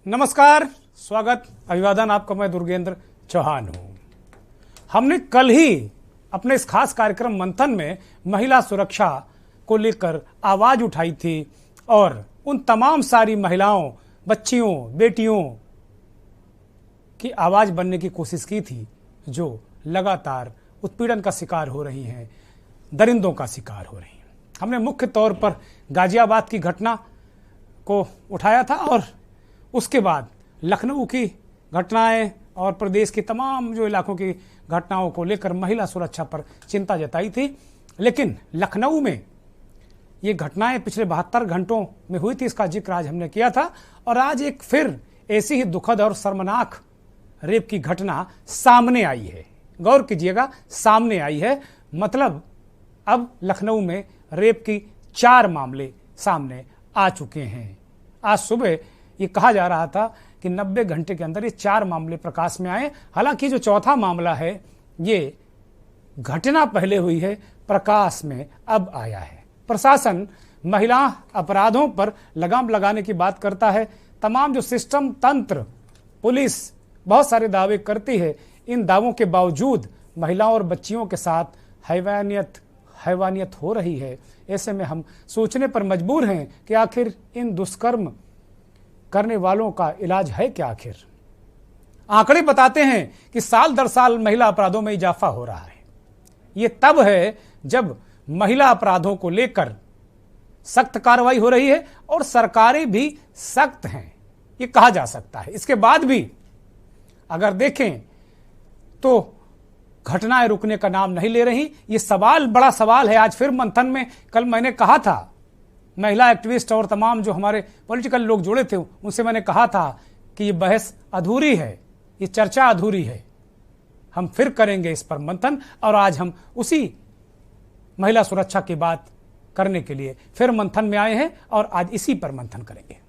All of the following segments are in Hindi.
नमस्कार, स्वागत, अभिवादन आपका। मैं दुर्गेंद्र चौहान हूं। हमने कल ही अपने इस खास कार्यक्रम मंथन में महिला सुरक्षा को लेकर आवाज उठाई थी और उन तमाम सारी महिलाओं, बच्चियों, बेटियों की आवाज बनने की कोशिश की थी जो लगातार उत्पीड़न का शिकार हो रही हैं, दरिंदों का शिकार हो रही हैं। हमने मुख्य तौर पर गाजियाबाद की घटना को उठाया था और उसके बाद लखनऊ की घटनाएं और प्रदेश के तमाम जो इलाकों की घटनाओं को लेकर महिला सुरक्षा पर चिंता जताई थी। लेकिन लखनऊ में ये घटनाएं पिछले 72 घंटों में हुई थी, इसका जिक्र आज हमने किया था। और आज एक फिर ऐसी ही दुखद और शर्मनाक रेप की घटना सामने आई है। गौर कीजिएगा, सामने आई है, मतलब अब लखनऊ में रेप की 4 मामले सामने आ चुके हैं। आज सुबह ये कहा जा रहा था कि 90 घंटे के अंदर ये 4 मामले प्रकाश में आए। हालांकि जो चौथा मामला है ये घटना पहले हुई है, प्रकाश में अब आया है। प्रशासन महिला अपराधों पर लगाम लगाने की बात करता है। तमाम जो सिस्टम, तंत्र, पुलिस बहुत सारे दावे करती है। इन दावों के बावजूद महिलाओं और बच्चियों के साथ हैवानियत हो रही है। ऐसे में हम सोचने पर मजबूर हैं कि आखिर इन दुष्कर्म करने वालों का इलाज है क्या। आखिर आंकड़े बताते हैं कि साल दर साल महिला अपराधों में इजाफा हो रहा है। ये तब है जब महिला अपराधों को लेकर सख्त कार्रवाई हो रही है और सरकारें भी सख्त हैं, ये कहा जा सकता है। इसके बाद भी अगर देखें तो घटनाएं रुकने का नाम नहीं ले रही। ये सवाल बड़ा सवाल है। आज फिर मंथन में कल मैंने कहा था, महिला एक्टिविस्ट और तमाम जो हमारे पॉलिटिकल लोग जुड़े थे उनसे मैंने कहा था कि ये बहस अधूरी है, ये चर्चा अधूरी है। हम फिर करेंगे इस पर मंथन और आज हम उसी महिला सुरक्षा की बात करने के लिए फिर मंथन में आए हैं और आज इसी पर मंथन करेंगे।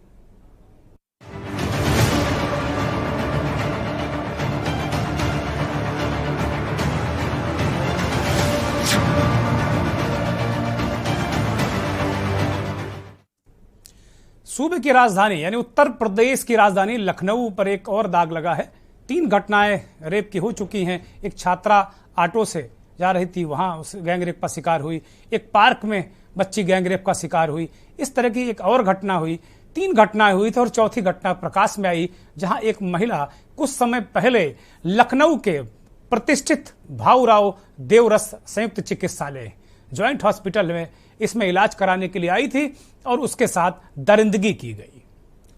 सूबे की राजधानी यानी उत्तर प्रदेश की राजधानी लखनऊ पर एक और दाग लगा है। 3 घटनाएं रेप की हो चुकी हैं। एक छात्रा ऑटो से जा रही थी, वहां उस गैंगरेप का शिकार हुई। एक पार्क में बच्ची गैंगरेप का शिकार हुई। इस तरह की एक और घटना हुई। 3 घटनाएं हुई थी और चौथी घटना प्रकाश में आई जहां एक महिला कुछ समय पहले लखनऊ के प्रतिष्ठित भाऊराव देवरस संयुक्त चिकित्सालय ज्वाइंट हॉस्पिटल में इसमें इलाज कराने के लिए आई थी और उसके साथ दरिंदगी की गई।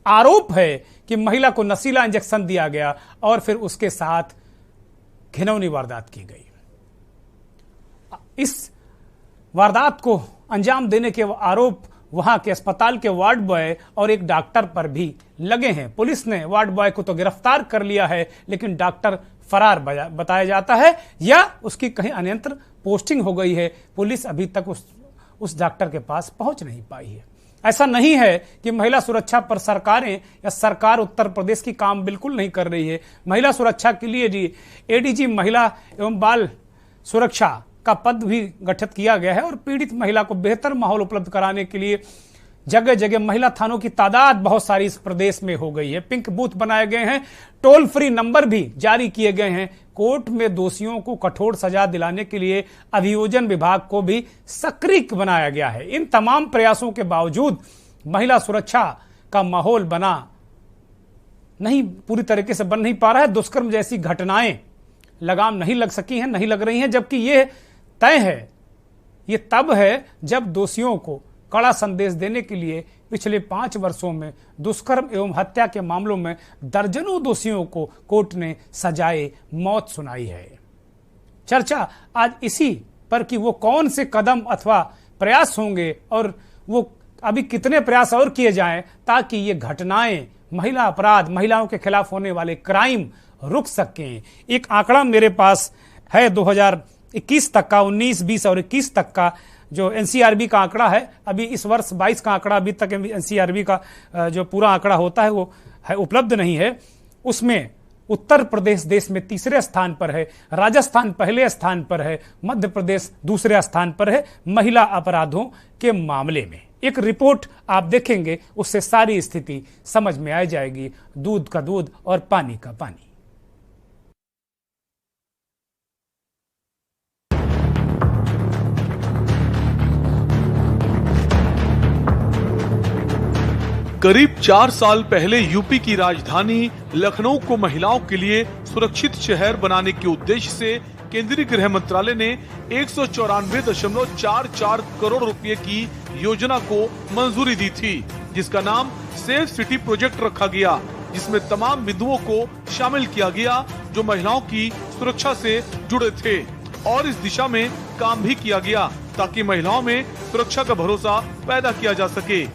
आरोप है कि महिला को नशीला इंजेक्शन दिया गया और फिर उसके साथ घिनौनी वारदात की गई। इस वारदात को अंजाम देने के आरोप वहां के अस्पताल के वार्ड बॉय और एक डॉक्टर पर भी लगे हैं। पुलिस ने वार्ड बॉय को तो गिरफ्तार कर लिया है, लेकिन डॉक्टर फरार बताया जाता है या उसकी कहीं अन्यत्र पोस्टिंग हो गई है। पुलिस अभी तक उस डॉक्टर के पास पहुंच नहीं पाई है। ऐसा नहीं है कि महिला सुरक्षा पर सरकारें या सरकार उत्तर प्रदेश की काम बिल्कुल नहीं कर रही है। महिला सुरक्षा के लिए एडीजी महिला एवं बाल सुरक्षा का पद भी गठित किया गया है और पीड़ित महिला को बेहतर माहौल उपलब्ध कराने के लिए जगह जगह महिला थानों की तादाद बहुत सारी इस प्रदेश में हो गई है। पिंक बूथ बनाए गए हैं, टोल फ्री नंबर भी जारी किए गए हैं। कोर्ट में दोषियों को कठोर सजा दिलाने के लिए अभियोजन विभाग को भी सक्रिय बनाया गया है। इन तमाम प्रयासों के बावजूद महिला सुरक्षा का माहौल बना नहीं, पूरी तरीके से बन नहीं पा रहा है। दुष्कर्म जैसी घटनाएं लगाम नहीं लग सकी हैं, नहीं लग रही हैं, जबकि ये तय है, ये तब है जब दोषियों को कड़ा संदेश देने के लिए पिछले 5 वर्षों में दुष्कर्म एवं हत्या के मामलों में दर्जनों दोषियों को कोर्ट ने सजाए मौत सुनाई है। चर्चा आज इसी पर कि वो कौन से कदम अथवा प्रयास होंगे और वो अभी कितने प्रयास और किए जाएं ताकि ये घटनाएं, महिला अपराध, महिलाओं के खिलाफ होने वाले क्राइम रुक सकें। एक आंकड़ा मेरे पास है 2021 तक का, 19, 20 और 21 तक का जो एनसीआरबी का आंकड़ा है। अभी इस वर्ष 22 का आंकड़ा अभी तक एनसीआरबी का जो पूरा आंकड़ा होता है वो है उपलब्ध नहीं है। उसमें उत्तर प्रदेश देश में तीसरे स्थान पर है, राजस्थान पहले स्थान पर है, मध्य प्रदेश दूसरे स्थान पर है महिला अपराधों के मामले में। एक रिपोर्ट आप देखेंगे, उससे सारी स्थिति समझ में आ जाएगी, दूध का दूध और पानी का पानी। करीब 4 साल पहले यूपी की राजधानी लखनऊ को महिलाओं के लिए सुरक्षित शहर बनाने के उद्देश्य से केंद्रीय गृह मंत्रालय ने 194.44 करोड़ रुपए की योजना को मंजूरी दी थी, जिसका नाम सेफ सिटी प्रोजेक्ट रखा गया, जिसमें तमाम बिंदुओं को शामिल किया गया जो महिलाओं की सुरक्षा से जुड़े थे, और इस दिशा में काम भी किया गया ताकि महिलाओं में सुरक्षा का भरोसा पैदा किया जा सके।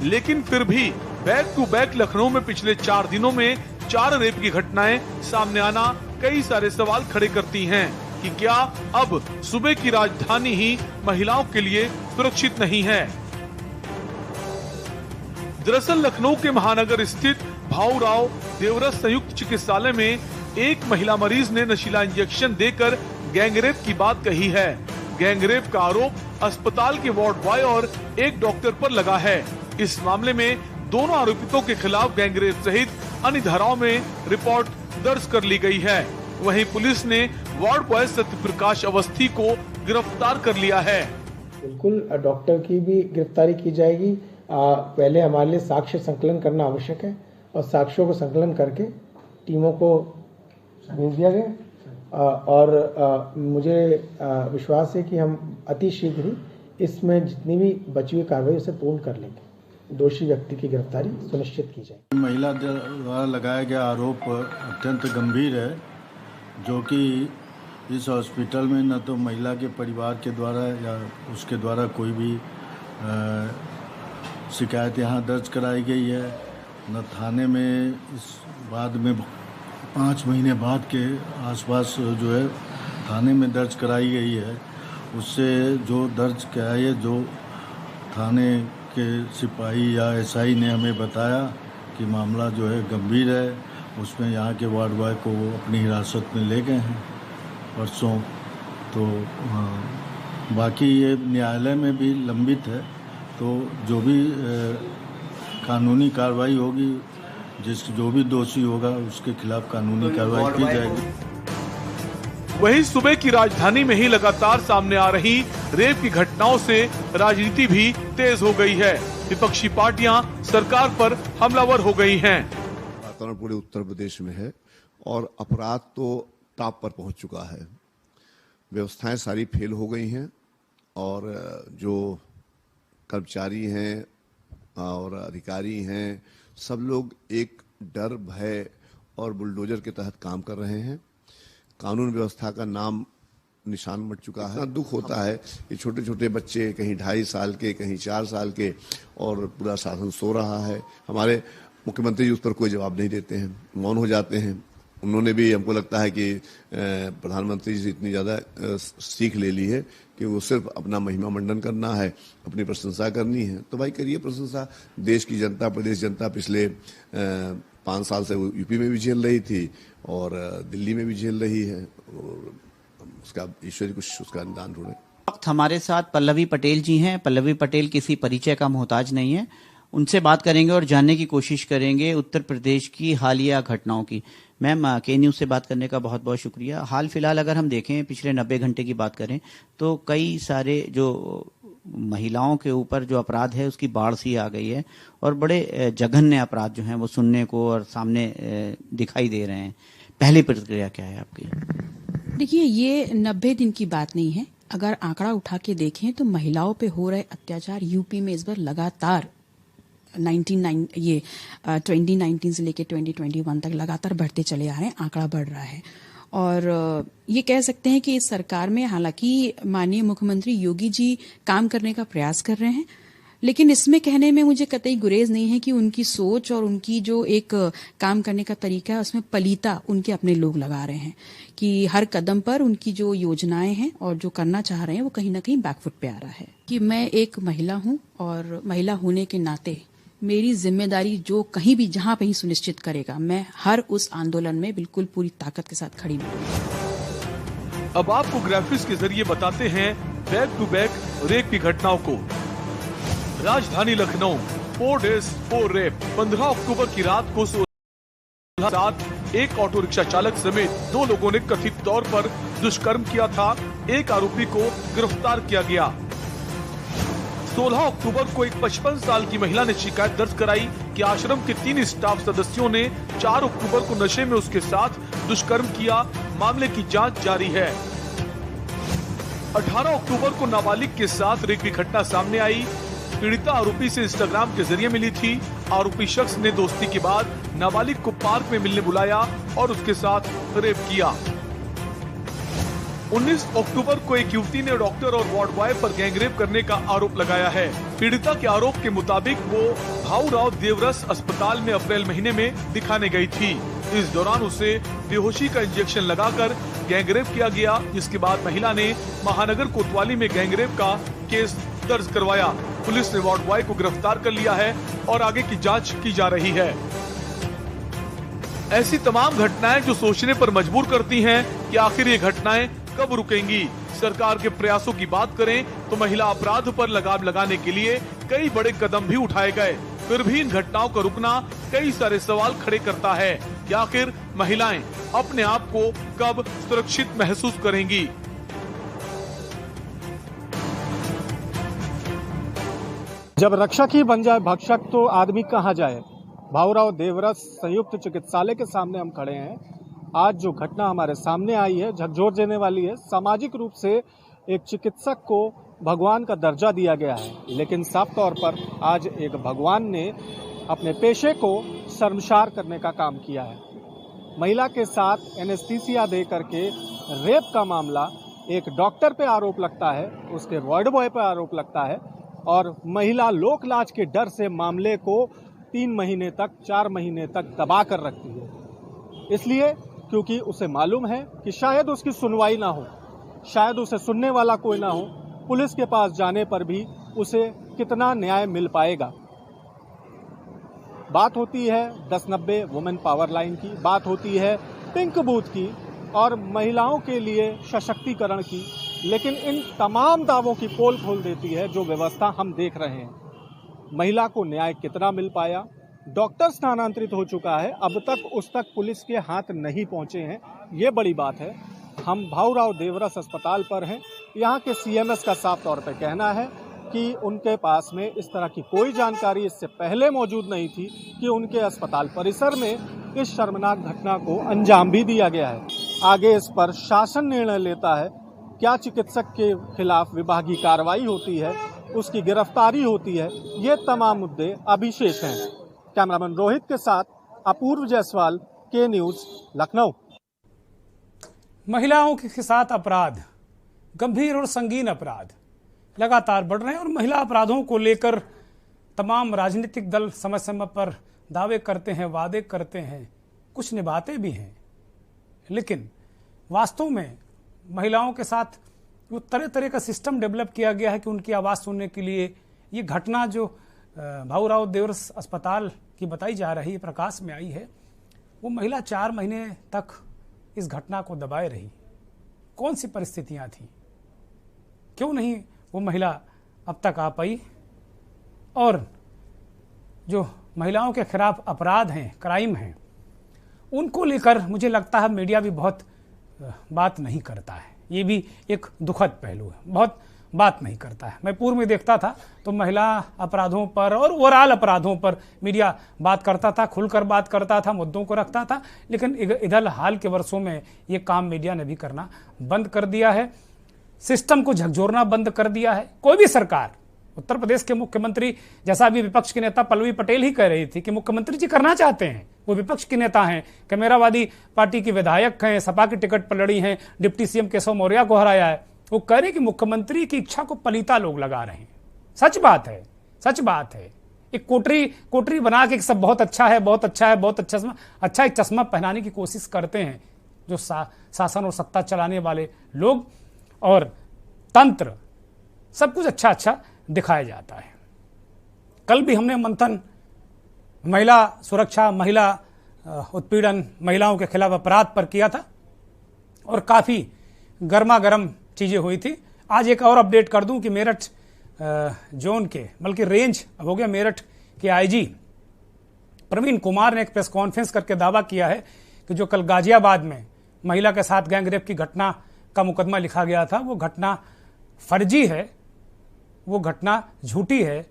लेकिन फिर भी बैक टू बैक लखनऊ में पिछले 4 दिनों में 4 रेप की घटनाएं सामने आना कई सारे सवाल खड़े करती हैं कि क्या अब सूबे की राजधानी ही महिलाओं के लिए सुरक्षित नहीं है। दरअसल लखनऊ के महानगर स्थित भाऊराव देवरस संयुक्त चिकित्सालय में एक महिला मरीज ने नशीला इंजेक्शन देकर गैंगरेप की बात कही है। गैंगरेप का आरोप अस्पताल के वार्ड बॉय और एक डॉक्टर पर लगा है। इस मामले में दोनों आरोपितों के खिलाफ गैंगरेप सहित अन्य धाराओं में रिपोर्ट दर्ज कर ली गई है। वहीं पुलिस ने वार्ड बॉय सत्यप्रकाश अवस्थी को गिरफ्तार कर लिया है। बिल्कुल डॉक्टर की भी गिरफ्तारी की जाएगी। पहले हमारे लिए साक्ष्य संकलन करना आवश्यक है और साक्ष्यों को संकलन करके टीमों को भेज दिया गया और मुझे विश्वास है कि हम अति शीघ्र ही इसमें जितनी भी बची हुई कार्रवाई उसे पूर्ण कर लेंगे। दोषी व्यक्ति की गिरफ्तारी सुनिश्चित की जाए। महिला द्वारा लगाया गया आरोप अत्यंत गंभीर है, जो कि इस हॉस्पिटल में न तो महिला के परिवार के द्वारा या उसके द्वारा कोई भी शिकायत यहाँ दर्ज कराई गई है, न थाने में इस बाद में 5 महीने बाद के आसपास जो है थाने में दर्ज कराई गई है। उससे जो दर्ज कराई है, जो थाने के सिपाही या एसआई ने हमें बताया कि मामला जो है गंभीर है, उसमें यहाँ के वार्ड बॉय को अपनी हिरासत में ले गए हैं परसों। तो बाकी ये न्यायालय में भी लंबित है, तो जो भी कानूनी कार्रवाई होगी, जो भी दोषी होगा उसके खिलाफ कानूनी कार्रवाई की जाएगी। वहीं सूबे की राजधानी में ही लगातार सामने आ रही रेप की घटनाओं से राजनीति भी तेज हो गई है। विपक्षी पार्टियां सरकार पर हमलावर हो गई हैं। वातावरण पूरे उत्तर प्रदेश में है और अपराध तो टॉप पर पहुंच चुका है। व्यवस्थाएं सारी फेल हो गई हैं और जो कर्मचारी हैं और अधिकारी हैं, सब लोग एक डर, भय और बुलडोजर के तहत काम कर रहे हैं। कानून व्यवस्था का नाम निशान मिट चुका है। दुख होता है कि छोटे छोटे बच्चे, कहीं 2.5 साल के, कहीं 4 साल के, और पूरा शासन सो रहा है। हमारे मुख्यमंत्री जी उस पर कोई जवाब नहीं देते हैं, मौन हो जाते हैं। उन्होंने भी, हमको लगता है कि प्रधानमंत्री जी से इतनी ज़्यादा सीख ले ली है कि वो सिर्फ अपना महिमा मंडन करना है, अपनी प्रशंसा करनी है। तो भाई करिए प्रशंसा। देश की जनता, प्रदेश जनता पिछले 5 साल से यूपी में भी झेल रही थी और दिल्ली में भी झेल रही है, और उसका ईश्वर कुछ उसका निदान ढूंढे। वक्त हमारे साथ पल्लवी पटेल जी हैं। पल्लवी पटेल किसी परिचय का मोहताज नहीं है। उनसे बात करेंगे और जानने की कोशिश करेंगे उत्तर प्रदेश की हालिया घटनाओं की। मैम, के न्यूज़ से बात करने का बहुत बहुत शुक्रिया। हाल फिलहाल अगर हम देखें, पिछले 90 घंटे की बात करें तो कई सारे जो महिलाओं के ऊपर जो अपराध है उसकी बाढ़ सी आ गई है और बड़े जघन्य अपराध जो हैं वो सुनने को और सामने दिखाई दे रहे हैं। पहली प्रतिक्रिया क्या है आपकी? देखिए, ये 90 दिन की बात नहीं है। अगर आंकड़ा उठा के देखें तो महिलाओं पे हो रहे अत्याचार यूपी में इस बार लगातार 2019 से लेकर 2021 तक लगातार बढ़ते चले आ रहे हैं। आंकड़ा बढ़ रहा है और ये कह सकते हैं कि इस सरकार में हालांकि माननीय मुख्यमंत्री योगी जी काम करने का प्रयास कर रहे हैं, लेकिन इसमें कहने में मुझे कतई गुरेज नहीं है कि उनकी सोच और उनकी जो एक काम करने का तरीका है उसमें पलीता उनके अपने लोग लगा रहे हैं कि हर कदम पर उनकी जो योजनाएं हैं और जो करना चाह रहे हैं वो कहीं ना कहीं बैकफुट पे आ रहा है। कि मैं एक महिला हूं और महिला होने के नाते मेरी जिम्मेदारी जो कहीं भी जहां पे ही सुनिश्चित करेगा, मैं हर उस आंदोलन में बिल्कुल पूरी ताकत के साथ खड़ी हूँ। अब आपको ग्राफिक्स के जरिए बताते हैं बैक टू बैक रेप की घटनाओं को। राजधानी लखनऊ 4 days 4 रेप। 15 अक्टूबर की रात को साथ एक ऑटो रिक्शा चालक समेत 2 लोगों ने कथित तौर पर दुष्कर्म किया था। एक आरोपी को गिरफ्तार किया गया। 16 अक्टूबर को एक 55 साल की महिला ने शिकायत दर्ज कराई कि आश्रम के 3 स्टाफ सदस्यों ने 4 अक्टूबर को नशे में उसके साथ दुष्कर्म किया। मामले की जांच जारी है। 18 अक्टूबर को नाबालिग के साथ रेप की घटना सामने आई। पीड़िता आरोपी से इंस्टाग्राम के जरिए मिली थी। आरोपी शख्स ने दोस्ती के बाद नाबालिग को पार्क में मिलने बुलाया और उसके साथ रेप किया। 19 अक्टूबर को एक युवती ने डॉक्टर और वार्ड बॉय पर गैंगरेप करने का आरोप लगाया है। पीड़िता के आरोप के मुताबिक वो भाऊराव देवरस अस्पताल में अप्रैल महीने में दिखाने गई थी। इस दौरान उसे बेहोशी का इंजेक्शन लगाकर गैंगरेप किया गया, जिसके बाद महिला ने महानगर कोतवाली में गैंगरेप का केस दर्ज करवाया। पुलिस ने वार्ड बॉय को गिरफ्तार कर लिया है और आगे की जांच की जा रही है। ऐसी तमाम घटनाएं जो सोचने पर मजबूर करती हैं कि आखिर ये घटनाएं कब रुकेंगी। सरकार के प्रयासों की बात करें तो महिला अपराध पर लगाम लगाने के लिए कई बड़े कदम भी उठाए गए, फिर भी इन घटनाओं का रुकना कई सारे सवाल खड़े करता है कि आखिर महिलाएं अपने आप को कब सुरक्षित महसूस करेंगी। जब रक्षक ही बन जाए भक्षक तो आदमी कहाँ जाए। भाऊराव देवरस संयुक्त चिकित्सालय के सामने हम खड़े हैं। आज जो घटना हमारे सामने आई है झकझोर देने वाली है। सामाजिक रूप से एक चिकित्सक को भगवान का दर्जा दिया गया है, लेकिन साफ तौर पर आज एक भगवान ने अपने पेशे को शर्मसार करने का काम किया है। महिला के साथ एनेस्थीसिया दे करके रेप का मामला एक डॉक्टर पे आरोप लगता है, उसके वार्ड बॉय पे आरोप लगता है और महिला लोक लाज के डर से मामले को 3 महीने तक 4 महीने तक दबा कर रखती है। इसलिए क्योंकि उसे मालूम है कि शायद उसकी सुनवाई ना हो, शायद उसे सुनने वाला कोई ना हो। पुलिस के पास जाने पर भी उसे कितना न्याय मिल पाएगा। बात होती है 1090 वुमेन पावर लाइन की, बात होती है पिंक बूथ की और महिलाओं के लिए सशक्तिकरण की, लेकिन इन तमाम दावों की पोल खोल देती है जो व्यवस्था हम देख रहे हैं। महिला को न्याय कितना मिल पाया? डॉक्टर स्थानांतरित हो चुका है, अब तक उस तक पुलिस के हाथ नहीं पहुंचे हैं, ये बड़ी बात है। हम भाऊराव देवरस अस्पताल पर हैं। यहाँ के सीएमएस का साफ तौर पर कहना है कि उनके पास में इस तरह की कोई जानकारी इससे पहले मौजूद नहीं थी कि उनके अस्पताल परिसर में इस शर्मनाक घटना को अंजाम भी दिया गया है। आगे इस पर शासन निर्णय लेता है, क्या चिकित्सक के खिलाफ विभागीय कार्रवाई होती है, उसकी गिरफ्तारी होती है, ये तमाम मुद्दे अभी शेष हैं। कैमरामैन रोहित के साथ अपूर्व जायसवाल, के न्यूज, लखनऊ। महिलाओं के साथ अपराध, गंभीर और संगीन अपराध लगातार बढ़ रहे हैं और महिला अपराधों को लेकर तमाम राजनीतिक दल समय समय पर दावे करते हैं, वादे करते हैं, कुछ निभाते भी हैं, लेकिन वास्तव में महिलाओं के साथ वो तरह तरह का सिस्टम डेवलप किया गया है कि उनकी आवाज़ सुनने के लिए ये घटना जो भाऊराव देवरस अस्पताल की बताई जा रही है, प्रकाश में आई है, वो महिला 4 महीने तक इस घटना को दबाए रही। कौन सी परिस्थितियां थी, क्यों नहीं वो महिला अब तक आ पाई? और जो महिलाओं के खिलाफ अपराध हैं, क्राइम हैं, उनको लेकर मुझे लगता है मीडिया भी बहुत बात नहीं करता है। ये भी एक दुखद पहलू है, बहुत बात नहीं करता है। मैं पूर्व में देखता था तो महिला अपराधों पर और ओवरऑल अपराधों पर मीडिया बात करता था, खुलकर बात करता था, मुद्दों को रखता था, लेकिन इधर हाल के वर्षों में ये काम मीडिया ने भी करना बंद कर दिया है, सिस्टम को झकझोरना बंद कर दिया है। कोई भी सरकार, उत्तर प्रदेश के मुख्यमंत्री, जैसा अभी विपक्ष के नेता पल्लवी पटेल ही कह रही थी कि मुख्यमंत्री जी करना चाहते हैं, वो विपक्ष के नेता हैं, कैमरावादी पार्टी की विधायक हैं, सपा की टिकट पर लड़ी हैं, डिप्टी सीएम केशव मौर्य को हराया है, वो कह रहे कि मुख्यमंत्री की इच्छा को पलीता लोग लगा रहे हैं। सच बात है, सच बात है। एक कोटरी बना के सब बहुत अच्छा है, बहुत अच्छा है, बहुत अच्छा एक चश्मा पहनाने की कोशिश करते हैं जो शासन और सत्ता चलाने वाले लोग, और तंत्र, सब कुछ अच्छा अच्छा दिखाया जाता है। कल भी हमने मंथन महिला सुरक्षा, महिला उत्पीड़न, महिलाओं के खिलाफ अपराध पर किया था और काफ़ी गर्मा गर्म चीज़ें हुई थी। आज एक और अपडेट कर दूं कि मेरठ जोन के, बल्कि रेंज हो गया, मेरठ के आईजी प्रवीण कुमार ने एक प्रेस कॉन्फ्रेंस करके दावा किया है कि जो कल गाजियाबाद में महिला के साथ गैंगरेप की घटना का मुकदमा लिखा गया था, वो घटना फर्जी है, वो घटना झूठी है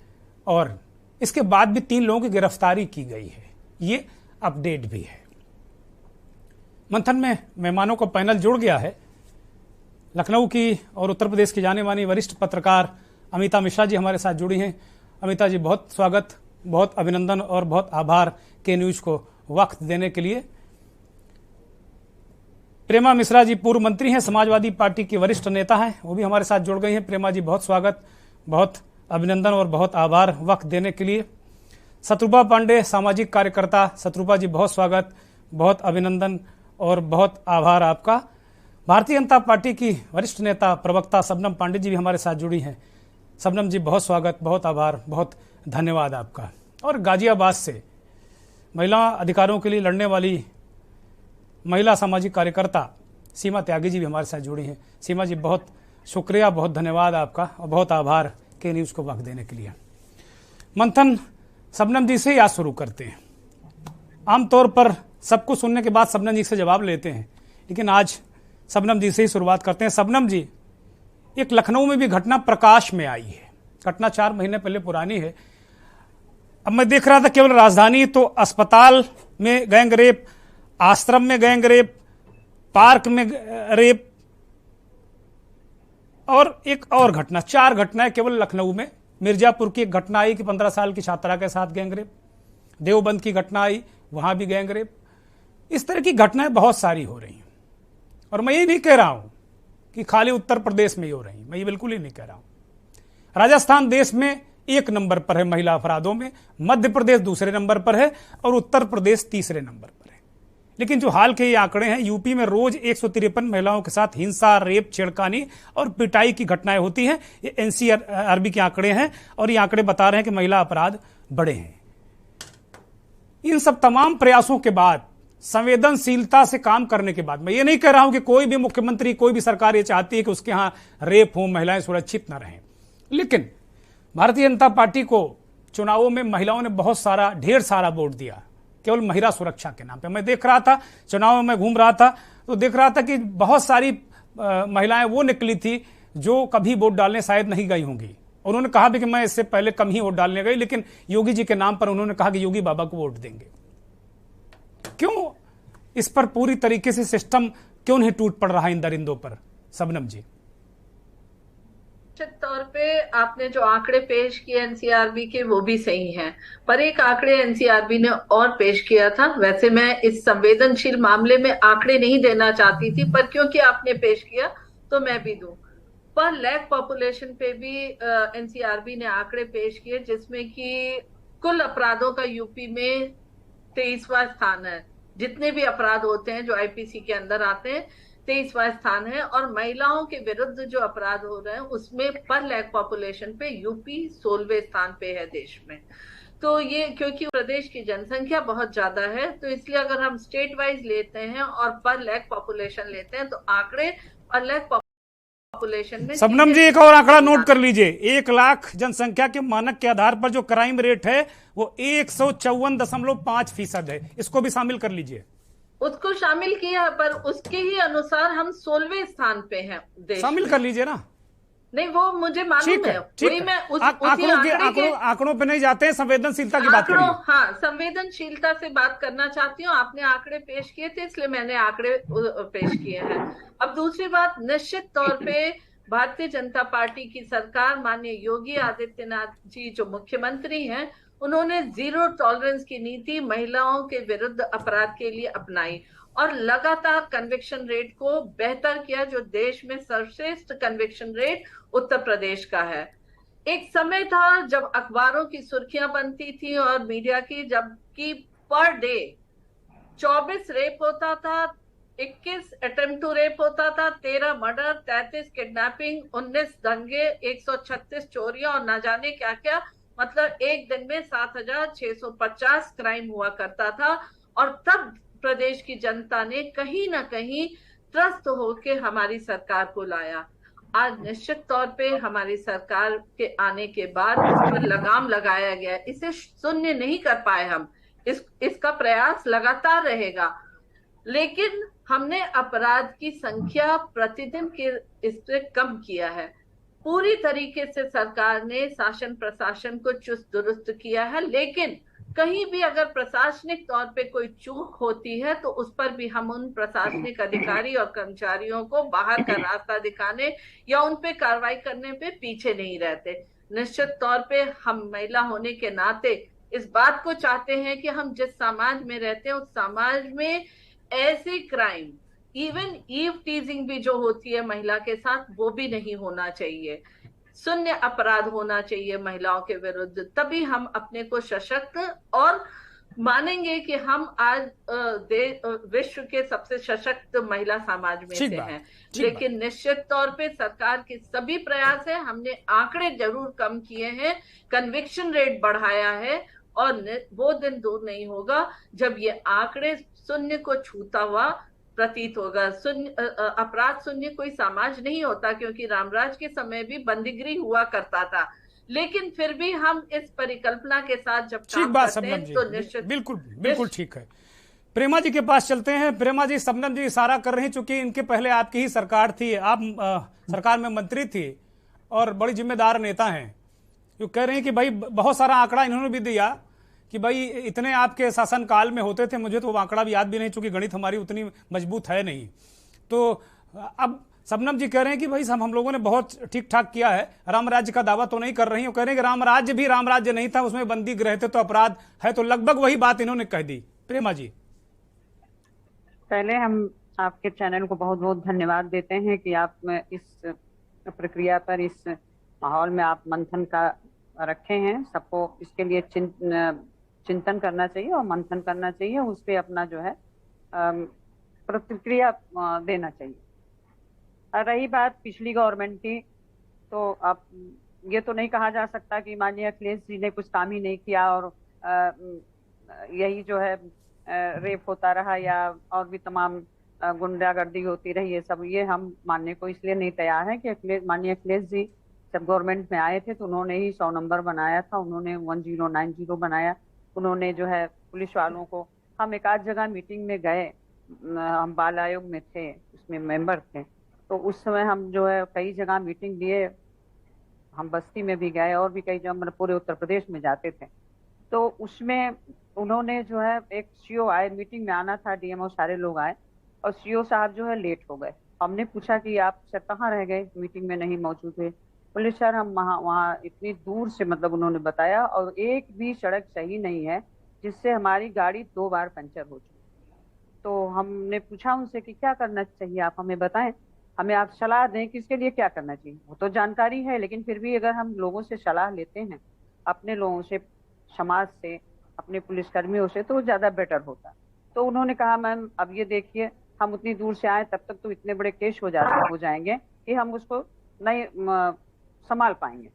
और इसके बाद भी 3 लोगों की गिरफ्तारी की गई है। ये अपडेट भी है। मंथन में मेहमानों का पैनल जुड़ गया है। लखनऊ की और उत्तर प्रदेश की जाने मानी वरिष्ठ पत्रकार अमिता मिश्रा जी हमारे साथ जुड़ी हैं। अमिता जी, बहुत स्वागत, बहुत अभिनंदन और बहुत आभार के न्यूज को वक्त देने के लिए। प्रेमा मिश्रा जी पूर्व मंत्री हैं, समाजवादी पार्टी की वरिष्ठ नेता हैं, वो भी हमारे साथ जुड़ गई हैं। प्रेमा जी, बहुत स्वागत, बहुत अभिनंदन और बहुत आभार वक्त देने के लिए। शत्रुपा पांडे सामाजिक कार्यकर्ता, शत्रुपा जी बहुत स्वागत, बहुत अभिनंदन और बहुत आभार आपका। भारतीय जनता पार्टी की वरिष्ठ नेता प्रवक्ता शबनम पांडे जी भी हमारे साथ जुड़ी हैं। शबनम जी बहुत स्वागत, बहुत आभार, बहुत धन्यवाद आपका। और गाजियाबाद से महिला अधिकारों के लिए लड़ने वाली महिला सामाजिक कार्यकर्ता सीमा त्यागी जी भी हमारे साथ जुड़ी हैं। सीमा जी बहुत शुक्रिया, बहुत धन्यवाद आपका और बहुत आभार के न्यूज़ को वक्त देने के लिए। मंथन, शबनम जी से ही आज शुरू करते हैं। आमतौर पर सब कुछ सुनने के बाद शबनम जी से जवाब लेते हैं, लेकिन आज शबनम जी से ही शुरुआत करते हैं। शबनम जी, एक लखनऊ में भी घटना प्रकाश में आई है। घटना 4 महीने पहले पुरानी है। अब मैं देख रहा था केवल राजधानी तो अस्पताल में गैंग रेप, आश्रम में गैंग रेप, पार्क में रेप और एक और घटना, 4 घटनाएं केवल लखनऊ में। मिर्जापुर की एक घटना आई कि 15 साल की छात्रा के साथ गैंग रेप, देवबंद की घटना आई, वहां भी गैंग रेप। इस तरह की घटनाएं बहुत सारी हो रही हैं और मैं ये नहीं कह रहा हूं कि खाली उत्तर प्रदेश में ही हो रही हैं, मैं ये बिल्कुल ही नहीं कह रहा हूं। राजस्थान देश में 1 नंबर पर है महिला अपराधों में, मध्य प्रदेश दूसरे नंबर पर है और उत्तर प्रदेश तीसरे नंबर पर है। लेकिन जो हाल के ये आंकड़े हैं, यूपी में रोज 153 महिलाओं के साथ हिंसा, रेप, छेड़खानी और पिटाई की घटनाएं होती हैं। ये एनसीआरबी के आंकड़े हैं और ये आंकड़े बता रहे हैं कि महिला अपराध बढ़े हैं। इन सब तमाम प्रयासों के बाद, संवेदनशीलता से काम करने के बाद, मैं ये नहीं कह रहा हूं कि कोई भी मुख्यमंत्री, कोई भी सरकार ये चाहती है कि उसके यहां रेप हो, महिलाएं सुरक्षित न रहें, लेकिन भारतीय जनता पार्टी को चुनावों में महिलाओं ने बहुत सारा, ढेर सारा वोट दिया केवल महिला सुरक्षा के नाम पे। मैं देख रहा था, चुनाव में घूम रहा था तो देख रहा था कि बहुत सारी महिलाएं वो निकली थी जो कभी वोट डालने शायद नहीं गई होंगी। उन्होंने कहा भी कि मैं इससे पहले कम ही वोट डालने गई, लेकिन योगी जी के नाम पर उन्होंने कहा कि योगी बाबा को वोट देंगे। क्यों इस पर पूरी तरीके से सिस्टम क्यों नहीं टूट पड़ रहा इन दरिंदों पर? शबनम जी, निश्चित तौर पे आपने जो आंकड़े पेश किए एनसीआरबी के वो भी सही हैं, पर एक आंकड़े एनसीआरबी ने और पेश किया था। वैसे मैं इस संवेदनशील मामले में आंकड़े नहीं देना चाहती थी, पर क्योंकि आपने पेश किया तो मैं भी दूं। पर लैक पॉपुलेशन पे भी एनसीआरबी ने आंकड़े पेश किए, जिसमें कि कुल अपराधों का यूपी में 23वां स्थान है। जितने भी अपराध होते हैं जो आईपीसी के अंदर आते हैं, 23वां स्थान है। और महिलाओं के विरुद्ध जो अपराध हो रहे हैं उसमें पर लैक पॉपुलेशन पे यूपी 16वें स्थान पे है देश में। तो ये क्योंकि प्रदेश की जनसंख्या बहुत ज्यादा है, तो इसलिए अगर हम स्टेट वाइज लेते हैं और पर लैक पॉपुलेशन लेते हैं तो आंकड़े पर लैक पॉपुलेशन में। शबनम जी, एक और आंकड़ा नोट कर लीजिए। 1 लाख जनसंख्या के मानक के आधार पर जो क्राइम रेट है वो 154.5% है। इसको भी शामिल कर लीजिए। उसको शामिल किया, पर उसके ही अनुसार हम 16वें स्थान पे हैं देश। शामिल कर लीजिए ना। नहीं, वो मुझे मालूम है। वही मैं आंकड़ों पे नहीं जाते हैं, संवेदनशीलता की बात करिए। हाँ, संवेदनशीलता से बात करना चाहती हूँ। आपने आंकड़े पेश किए थे इसलिए मैंने आंकड़े पेश किए हैं। अब दूसरी बात, निश्चित तौर पे भारतीय जनता पार्टी की सरकार, माननीय योगी आदित्यनाथ जी जो मुख्यमंत्री हैं, उन्होंने 0 टॉलरेंस की नीति महिलाओं के विरुद्ध अपराध के लिए अपनाई और लगातार कन्विक्शन रेट को बेहतर किया, जो देश में सर्वश्रेष्ठ कन्विक्शन रेट उत्तर प्रदेश का है। एक समय था जब अखबारों की सुर्खियां बनती थी और मीडिया की, जबकि पर डे 24 रेप होता था, 21 अटेम्प्ट टू रेप होता था, 13 मर्डर, 33 किडनैपिंग, 19 दंगे, 136 चोरियां और ना जाने क्या क्या मतलब एक दिन में 7,650 क्राइम हुआ करता था। और तब प्रदेश की जनता ने कहीं ना कहीं त्रस्त होकर हमारी सरकार को लाया। आज निश्चित तौर पे हमारी सरकार के आने के बाद इस पर लगाम लगाया गया, इसे शून्य नहीं कर पाए हम। इसका प्रयास लगातार रहेगा, लेकिन हमने अपराध की संख्या प्रतिदिन के इससे कम किया है। पूरी तरीके से सरकार ने शासन प्रशासन को चुस्त दुरुस्त किया है, लेकिन कहीं भी अगर प्रशासनिक तौर पे कोई चूक होती है तो उस पर भी हम उन प्रशासनिक अधिकारी और कर्मचारियों को बाहर का रास्ता दिखाने या उन पे कार्रवाई करने पे पीछे नहीं रहते। निश्चित तौर पे हम महिला होने के नाते इस बात को चाहते हैं कि हम जिस समाज में रहते हैं उस समाज में ऐसे क्राइम, इवन ईव टीजिंग भी जो होती है महिला के साथ, वो भी नहीं होना चाहिए। शून्य अपराध होना चाहिए महिलाओं के विरुद्ध, तभी हम अपने को सशक्त और मानेंगे कि हम आज विश्व के सबसे सशक्त महिला समाज में से हैं। लेकिन निश्चित तौर पे सरकार के सभी प्रयास है, हमने आंकड़े जरूर कम किए हैं, कन्विक्शन रेट बढ़ाया है, और वो दिन दूर नहीं होगा जब ये आंकड़े शून्य को छूता हुआ प्रतीत होगा। अपराध शून्य कोई समाज नहीं होता, क्योंकि रामराज के समय भी बंदीगृह हुआ करता था, लेकिन फिर भी हम इस परिकल्पना के साथ जब काम करते हैं तो निश्चित बिल्कुल ठीक है। प्रेमा जी के पास चलते हैं। प्रेमा जी, शबनम जी इशारा कर रही, चूंकि इनके पहले आपकी ही सरकार थी, आप सरकार में मंत्री थी और बड़ी जिम्मेदार नेता हैं, जो कह रहे हैं कि भाई बहुत सारा आंकड़ा इन्होंने भी दिया कि भाई इतने आपके शासन काल में होते थे, मुझे तो वो आंकड़ा भी याद भी नहीं, चूंकि गणित हमारी उतनी मजबूत है नहीं। तो अब शबनम जी कह रहे हैं कि भाई हम लोगों ने बहुत ठीक ठाक किया है, राम राज्य का दावा तो नहीं कर रही, कह रहे हैं कि राम राज्य भी राम राज्य नहीं था, उसमें बंदी गृह थे तो अपराध है, तो लगभग वही बात इन्होंने कह दी। प्रेमा जी, पहले हम आपके चैनल को बहुत बहुत धन्यवाद देते हैं कि आप इस प्रक्रिया पर, इस माहौल में आप मंथन का रखे हैं। सबको इसके लिए चिंतन करना चाहिए और मंथन करना चाहिए, उस पर अपना जो है प्रतिक्रिया देना चाहिए। रही बात पिछली गवर्नमेंट की, तो अब ये तो नहीं कहा जा सकता कि माननीय अखिलेश जी ने कुछ काम ही नहीं किया और यही जो है रेप होता रहा या और भी तमाम गुंडागर्दी होती रही, ये सब ये हम मानने को इसलिए नहीं तैयार हैं कि माननीय अखिलेश जी जब गवर्नमेंट में आए थे तो उन्होंने ही 100 नंबर बनाया था, उन्होंने 1090 बनाया, उन्होंने जो है पुलिस वालों को, हम एक आध जगह मीटिंग में गए, हम बाल आयोग में थे, उसमें मेंबर थे, तो उस समय हम जो है कई जगह मीटिंग लिए, हम बस्ती में भी गए और भी कई जगह, मतलब पूरे उत्तर प्रदेश में जाते थे। तो उसमें उन्होंने जो है एक सीओ आए, मीटिंग में आना था, डीएमओ सारे लोग आए और सीओ साहब जो है लेट हो गए। हमने पूछा कि आप सर कहाँ रह गए, मीटिंग में नहीं मौजूद थे। बोले सर हम वहाँ इतनी दूर से, मतलब उन्होंने बताया, और एक भी सड़क सही नहीं है जिससे हमारी गाड़ी 2 बार पंचर हो चुकी। तो हमने पूछा उनसे कि क्या करना चाहिए, आप हमें बताएं, हमें आप सलाह दें कि इसके लिए क्या करना चाहिए। वो तो जानकारी है, लेकिन फिर भी अगर हम लोगों से सलाह लेते हैं, अपने लोगों से, समाज से, अपने पुलिसकर्मियों से, तो ज्यादा बेटर होता। तो उन्होंने कहा मैम अब ये देखिए, हम उतनी दूर से आए, तब तक तो इतने बड़े केस हो जाएंगे कि हम उसको नहीं संभाल पाएंगे।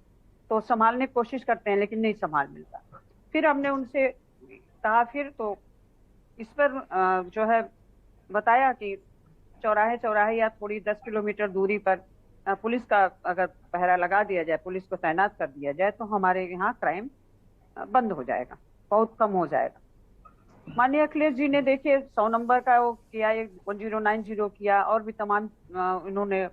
तो संभालने की कोशिश करते हैं लेकिन नहीं संभाल मिलता। फिर हमने उनसे कहा, फिर तो इस पर जो है बताया कि चौराहे या थोड़ी 10 किलोमीटर दूरी पर पुलिस का अगर पहरा लगा दिया जाए, पुलिस को तैनात कर दिया जाए, तो हमारे यहाँ क्राइम बंद हो जाएगा, बहुत कम हो जाएगा। माननीय अखिलेश जी ने देखिए 100 नंबर का वो किया, 1090 किया, और भी तमाम इन्होंने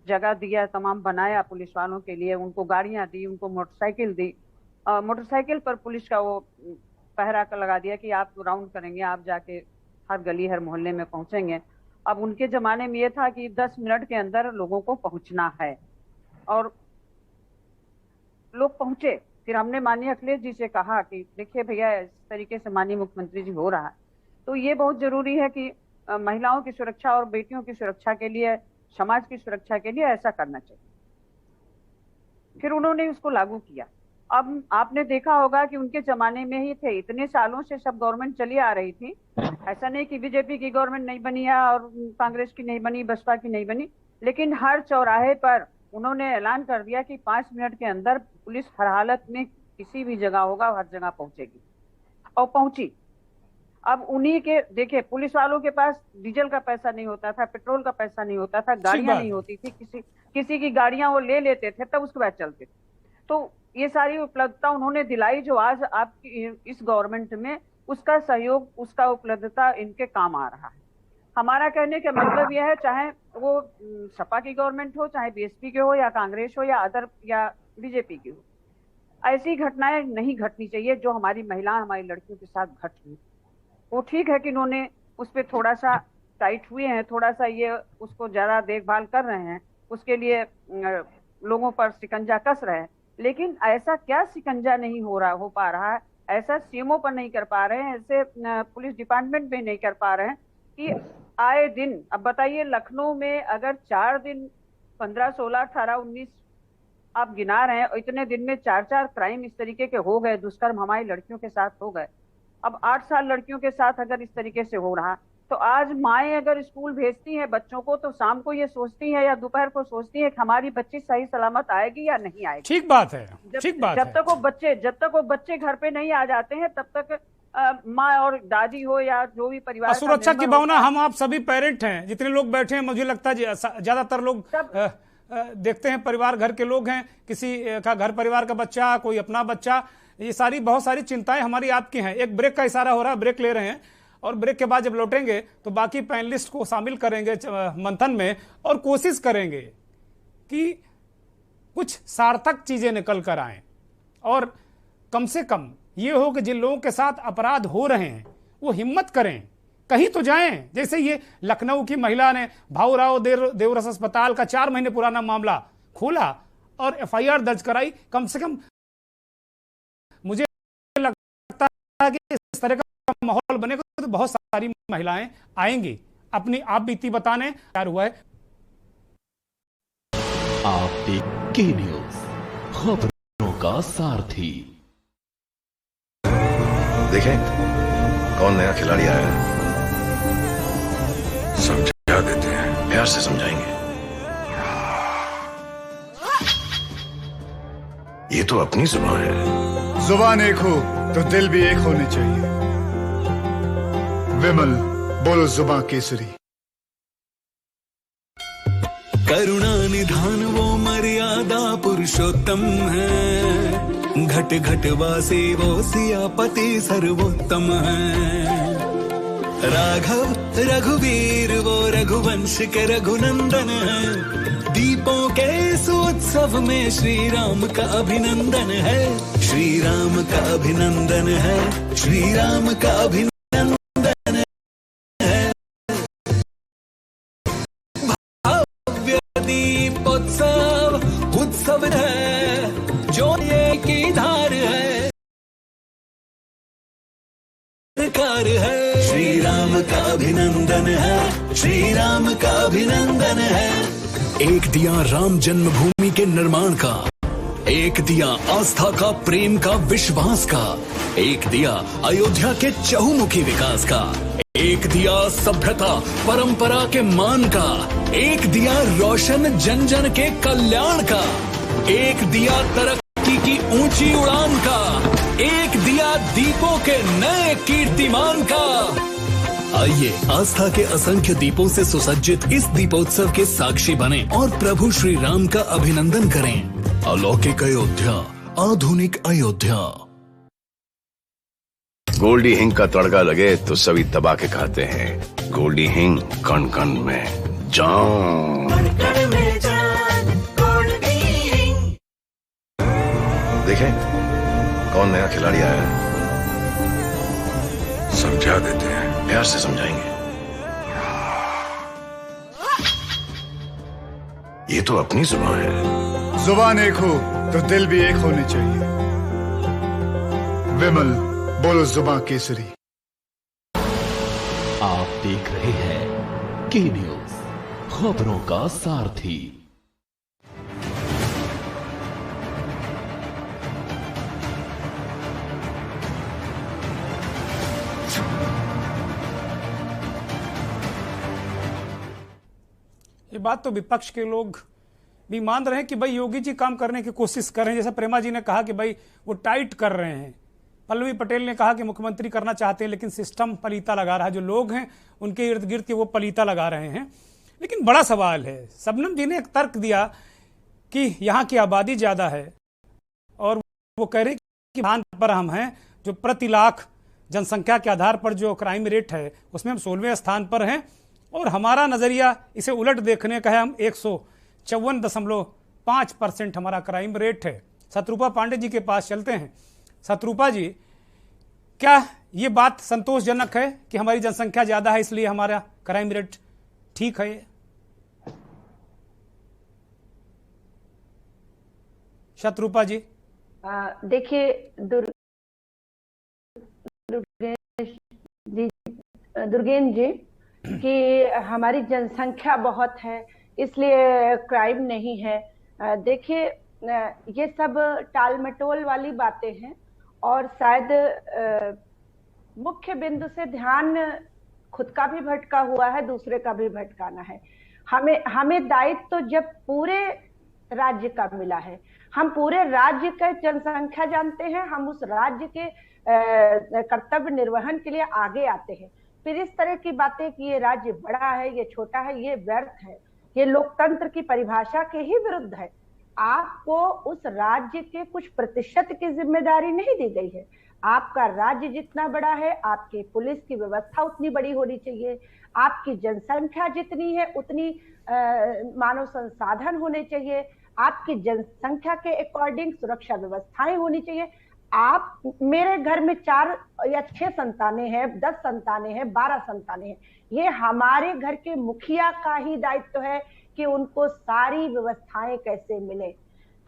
जगह दिया, तमाम बनाया पुलिस वालों के लिए, उनको गाड़ियां दी, उनको मोटरसाइकिल दी, मोटरसाइकिल पर पुलिस का वो पहरा का लगा दिया कि आप राउंड करेंगे, आप जाके हर गली हर मोहल्ले में पहुंचेंगे। अब उनके जमाने में ये था कि 10 मिनट के अंदर लोगों को पहुंचना है, और लोग पहुंचे। फिर हमने माननीय अखिलेश जी से कहा कि देखिए भैया, इस तरीके से माननीय मुख्यमंत्री जी हो रहा है, तो ये बहुत जरूरी है कि महिलाओं की सुरक्षा और बेटियों की सुरक्षा के लिए, समाज की सुरक्षा के लिए ऐसा करना चाहिए। फिर उन्होंने उसको लागू किया। अब आपने देखा होगा कि उनके जमाने में ही थे, इतने सालों से सब गवर्नमेंट चली आ रही थी, ऐसा नहीं कि बीजेपी की गवर्नमेंट नहीं बनी है और कांग्रेस की नहीं बनी, बसपा की नहीं बनी, लेकिन हर चौराहे पर उन्होंने ऐलान कर दिया कि 5 मिनट के अंदर पुलिस हर हालत में किसी भी जगह होगा हर जगह पहुंचेगी, और पहुंची। अब उन्हीं के देखिए, पुलिस वालों के पास डीजल का पैसा नहीं होता था, पेट्रोल का पैसा नहीं होता था, गाड़ियां नहीं होती थी, किसी की गाड़ियां वो ले लेते थे, तब उसके बाद चलते थे। तो ये सारी उपलब्धता उन्होंने दिलाई जो आज आपकी इस गवर्नमेंट में उसका सहयोग, उसका उपलब्धता इनके काम आ रहा है। हमारा कहने का मतलब यह है, चाहे वो सपा की गवर्नमेंट हो, चाहे बीएसपी के हो, या कांग्रेस हो, या अदर या बीजेपी की हो, ऐसी घटनाएं नहीं घटनी चाहिए जो हमारी महिला, हमारी लड़कियों के साथ घट रही। वो ठीक है कि इन्होंने उस पर थोड़ा सा टाइट हुए हैं, थोड़ा सा ये उसको ज्यादा देखभाल कर रहे हैं, उसके लिए लोगों पर शिकंजा कस रहे हैं, लेकिन ऐसा क्या शिकंजा नहीं हो पा रहा है, ऐसा सीएमओ पर नहीं कर पा रहे हैं, ऐसे पुलिस डिपार्टमेंट में नहीं कर पा रहे हैं कि आए दिन, अब बताइए लखनऊ में अगर 4 दिन 15, 16, 18, 19 आप गिना रहे हैं, और इतने दिन में 4 क्राइम इस तरीके के हो गए, दुष्कर्म हमारी लड़कियों के साथ हो गए। अब 8 साल लड़कियों के साथ अगर इस तरीके से हो रहा, तो आज माएँ अगर स्कूल भेजती हैं बच्चों को, तो शाम को ये सोचती हैं या दोपहर को सोचती हैं कि हमारी बच्ची सही सलामत आएगी या नहीं आएगी। ठीक बात है, ठीक बात है। जब तक वो बच्चे घर पे नहीं आ जाते हैं, तब तक माँ और दादी हो या जो भी परिवार, सुरक्षा की भावना, हम आप सभी पेरेंट हैं, जितने लोग बैठे हैं, मुझे लगता है ज्यादातर लोग देखते हैं, परिवार घर के लोग हैं, किसी का घर परिवार का बच्चा, कोई अपना बच्चा, ये सारी बहुत सारी चिंताएं हमारी आपकी हैं। एक ब्रेक का इशारा हो रहा है, ब्रेक ले रहे हैं, और ब्रेक के बाद जब लौटेंगे तो बाकी पैनलिस्ट को शामिल करेंगे मंथन में, और कोशिश करेंगे कि कुछ सार्थक चीजें निकल कर आए, और कम से कम ये हो कि जिन लोगों के साथ अपराध हो रहे हैं वो हिम्मत करें, कहीं तो जाएं। जैसे ये लखनऊ की महिला ने भाऊराव देवरस अस्पताल का 4 महीने पुराना मामला खोला और एफआईआर दर्ज कराई। कम से कम मुझे लगता है कि इस तरह का माहौल बनेगा तो बहुत सारी महिलाएं आएंगी अपनी आप बीती बताने। क्या हुआ है, आप के न्यूज़, खबरों का सारथी। देखें कौन नया खिलाड़ी आया है, समझा देते हैं, प्यार से समझाएंगे। ये तो अपनी जुबान है। जुबान एक हो तो दिल भी एक होने चाहिए। विमल, बोलो जुबान केसरी। करुणा निधान वो मर्यादा पुरुषोत्तम है, घट घट वासे वो सियापति सर्वोत्तम है। राघव रघुवीर वो रघुवंश के रघुनंदन है, दीपों के इस उत्सव में श्री राम का अभिनंदन है, श्री राम का अभिनंदन है, श्री राम का अभिनंदन है। भव्य दीपोत्सव उत्सव है, जो ये की धार है, सरकार है। श्री राम का अभिनंदन है, श्री राम का अभिनंदन है। एक दिया राम जन्मभूमि के निर्माण का, एक दिया आस्था का, प्रेम का, विश्वास का, एक दिया अयोध्या के चहुमुखी विकास का, एक दिया सभ्यता परंपरा के मान का, एक दिया रोशन जन जन के कल्याण का, एक दिया तरक्की की ऊंची उड़ान का, एक दिया दीपों के नए कीर्तिमान का। आइए आस्था के असंख्य दीपों से सुसज्जित इस दीपोत्सव के साक्षी बने और प्रभु श्री राम का अभिनंदन करें। अलौकिक अयोध्या, आधुनिक अयोध्या। गोल्डी हिंग का तड़का लगे तो सभी दबा के खाते हैं। गोल्डी हिंग, कण कण में जान। देखें कौन नया खिलाड़ी आया है, समझा देते हैं, प्यार से समझाएंगे। ये तो अपनी जुबान है। जुबान एक हो तो दिल भी एक होने चाहिए। विमल, बोलो जुबान केसरी। आप देख रहे हैं के न्यूज़, खबरों का सारथी। ये बात तो विपक्ष के लोग भी मान रहे हैं कि भाई योगी जी काम करने की कोशिश कर रहे हैं। जैसा प्रेमा जी ने कहा कि भाई वो टाइट कर रहे हैं, पल्लवी पटेल ने कहा कि मुख्यमंत्री करना चाहते हैं लेकिन सिस्टम पलीता लगा रहा है, जो लोग हैं उनके इर्द गिर्द के वो पलीता लगा रहे हैं। लेकिन बड़ा सवाल है, शबनम जी ने एक तर्क दिया कि यहाँ की आबादी ज़्यादा है और वो कह रहे हैं कि स्थान पर हम हैं, जो प्रति लाख जनसंख्या के आधार पर जो क्राइम रेट है उसमें हम 16वें स्थान पर हैं, और हमारा नज़रिया इसे उलट देखने का है, हम 154.5% हमारा क्राइम रेट है। शत्रुपा पांडे जी के पास चलते हैं। शत्रुपा जी, क्या ये बात संतोषजनक है कि हमारी जनसंख्या ज़्यादा है इसलिए हमारा क्राइम रेट ठीक है? शत्रुपा जी। देखिए दुर्गेन जी कि हमारी जनसंख्या बहुत है इसलिए क्राइम नहीं है। देखिए ये सब टाल मटोल वाली बातें हैं और शायद मुख्य बिंदु से ध्यान खुद का भी भटका हुआ है, दूसरे का भी भटकाना है। हमें दायित्व तो जब पूरे राज्य का मिला है, हम पूरे राज्य का जनसंख्या जानते हैं, हम उस राज्य के कर्तव्य निर्वहन के लिए आगे आते हैं। फिर इस तरह की बातें कि ये राज्य बड़ा है, ये छोटा है, ये व्यर्थ है, ये लोकतंत्र की परिभाषा के ही विरुद्ध है। आपको उस राज्य के कुछ प्रतिशत की जिम्मेदारी नहीं दी गई है। आपका राज्य जितना बड़ा है, आपकी पुलिस की व्यवस्था उतनी बड़ी होनी चाहिए, आपकी जनसंख्या जितनी है उतनी मानव संसाधन होने चाहिए, आपकी जनसंख्या के अकॉर्डिंग सुरक्षा व्यवस्थाएं होनी चाहिए। आप मेरे घर में 4 या 6 संतानें हैं, 10 संतानें हैं, 12 संतानें हैं, ये हमारे घर के मुखिया का ही दायित्व है कि उनको सारी व्यवस्थाएं कैसे मिले।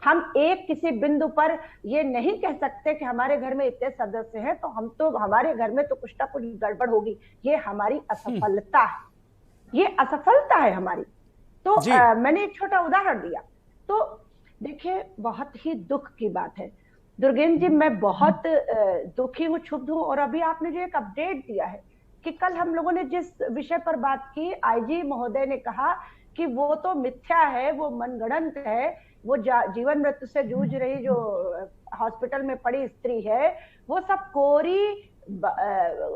हम एक किसी बिंदु पर ये नहीं कह सकते कि हमारे घर में इतने सदस्य हैं तो हमारे घर में तो कुछ ना कुछ गड़बड़ होगी। ये हमारी असफलता है, ये असफलता है हमारी। तो मैंने एक छोटा उदाहरण दिया। तो देखिए बहुत ही दुख की बात है दुर्गेन जी, मैं बहुत दुखी हूँ, क्षुब्ध हूँ। और अभी आपने जो एक अपडेट दिया है कि कल हम लोगों ने जिस विषय पर बात की, आईजी महोदय ने कहा कि वो तो मिथ्या है, वो मनगढ़ंत है, वो जीवन मृत्यु से जूझ रही जो हॉस्पिटल में पड़ी स्त्री है वो सब कोरी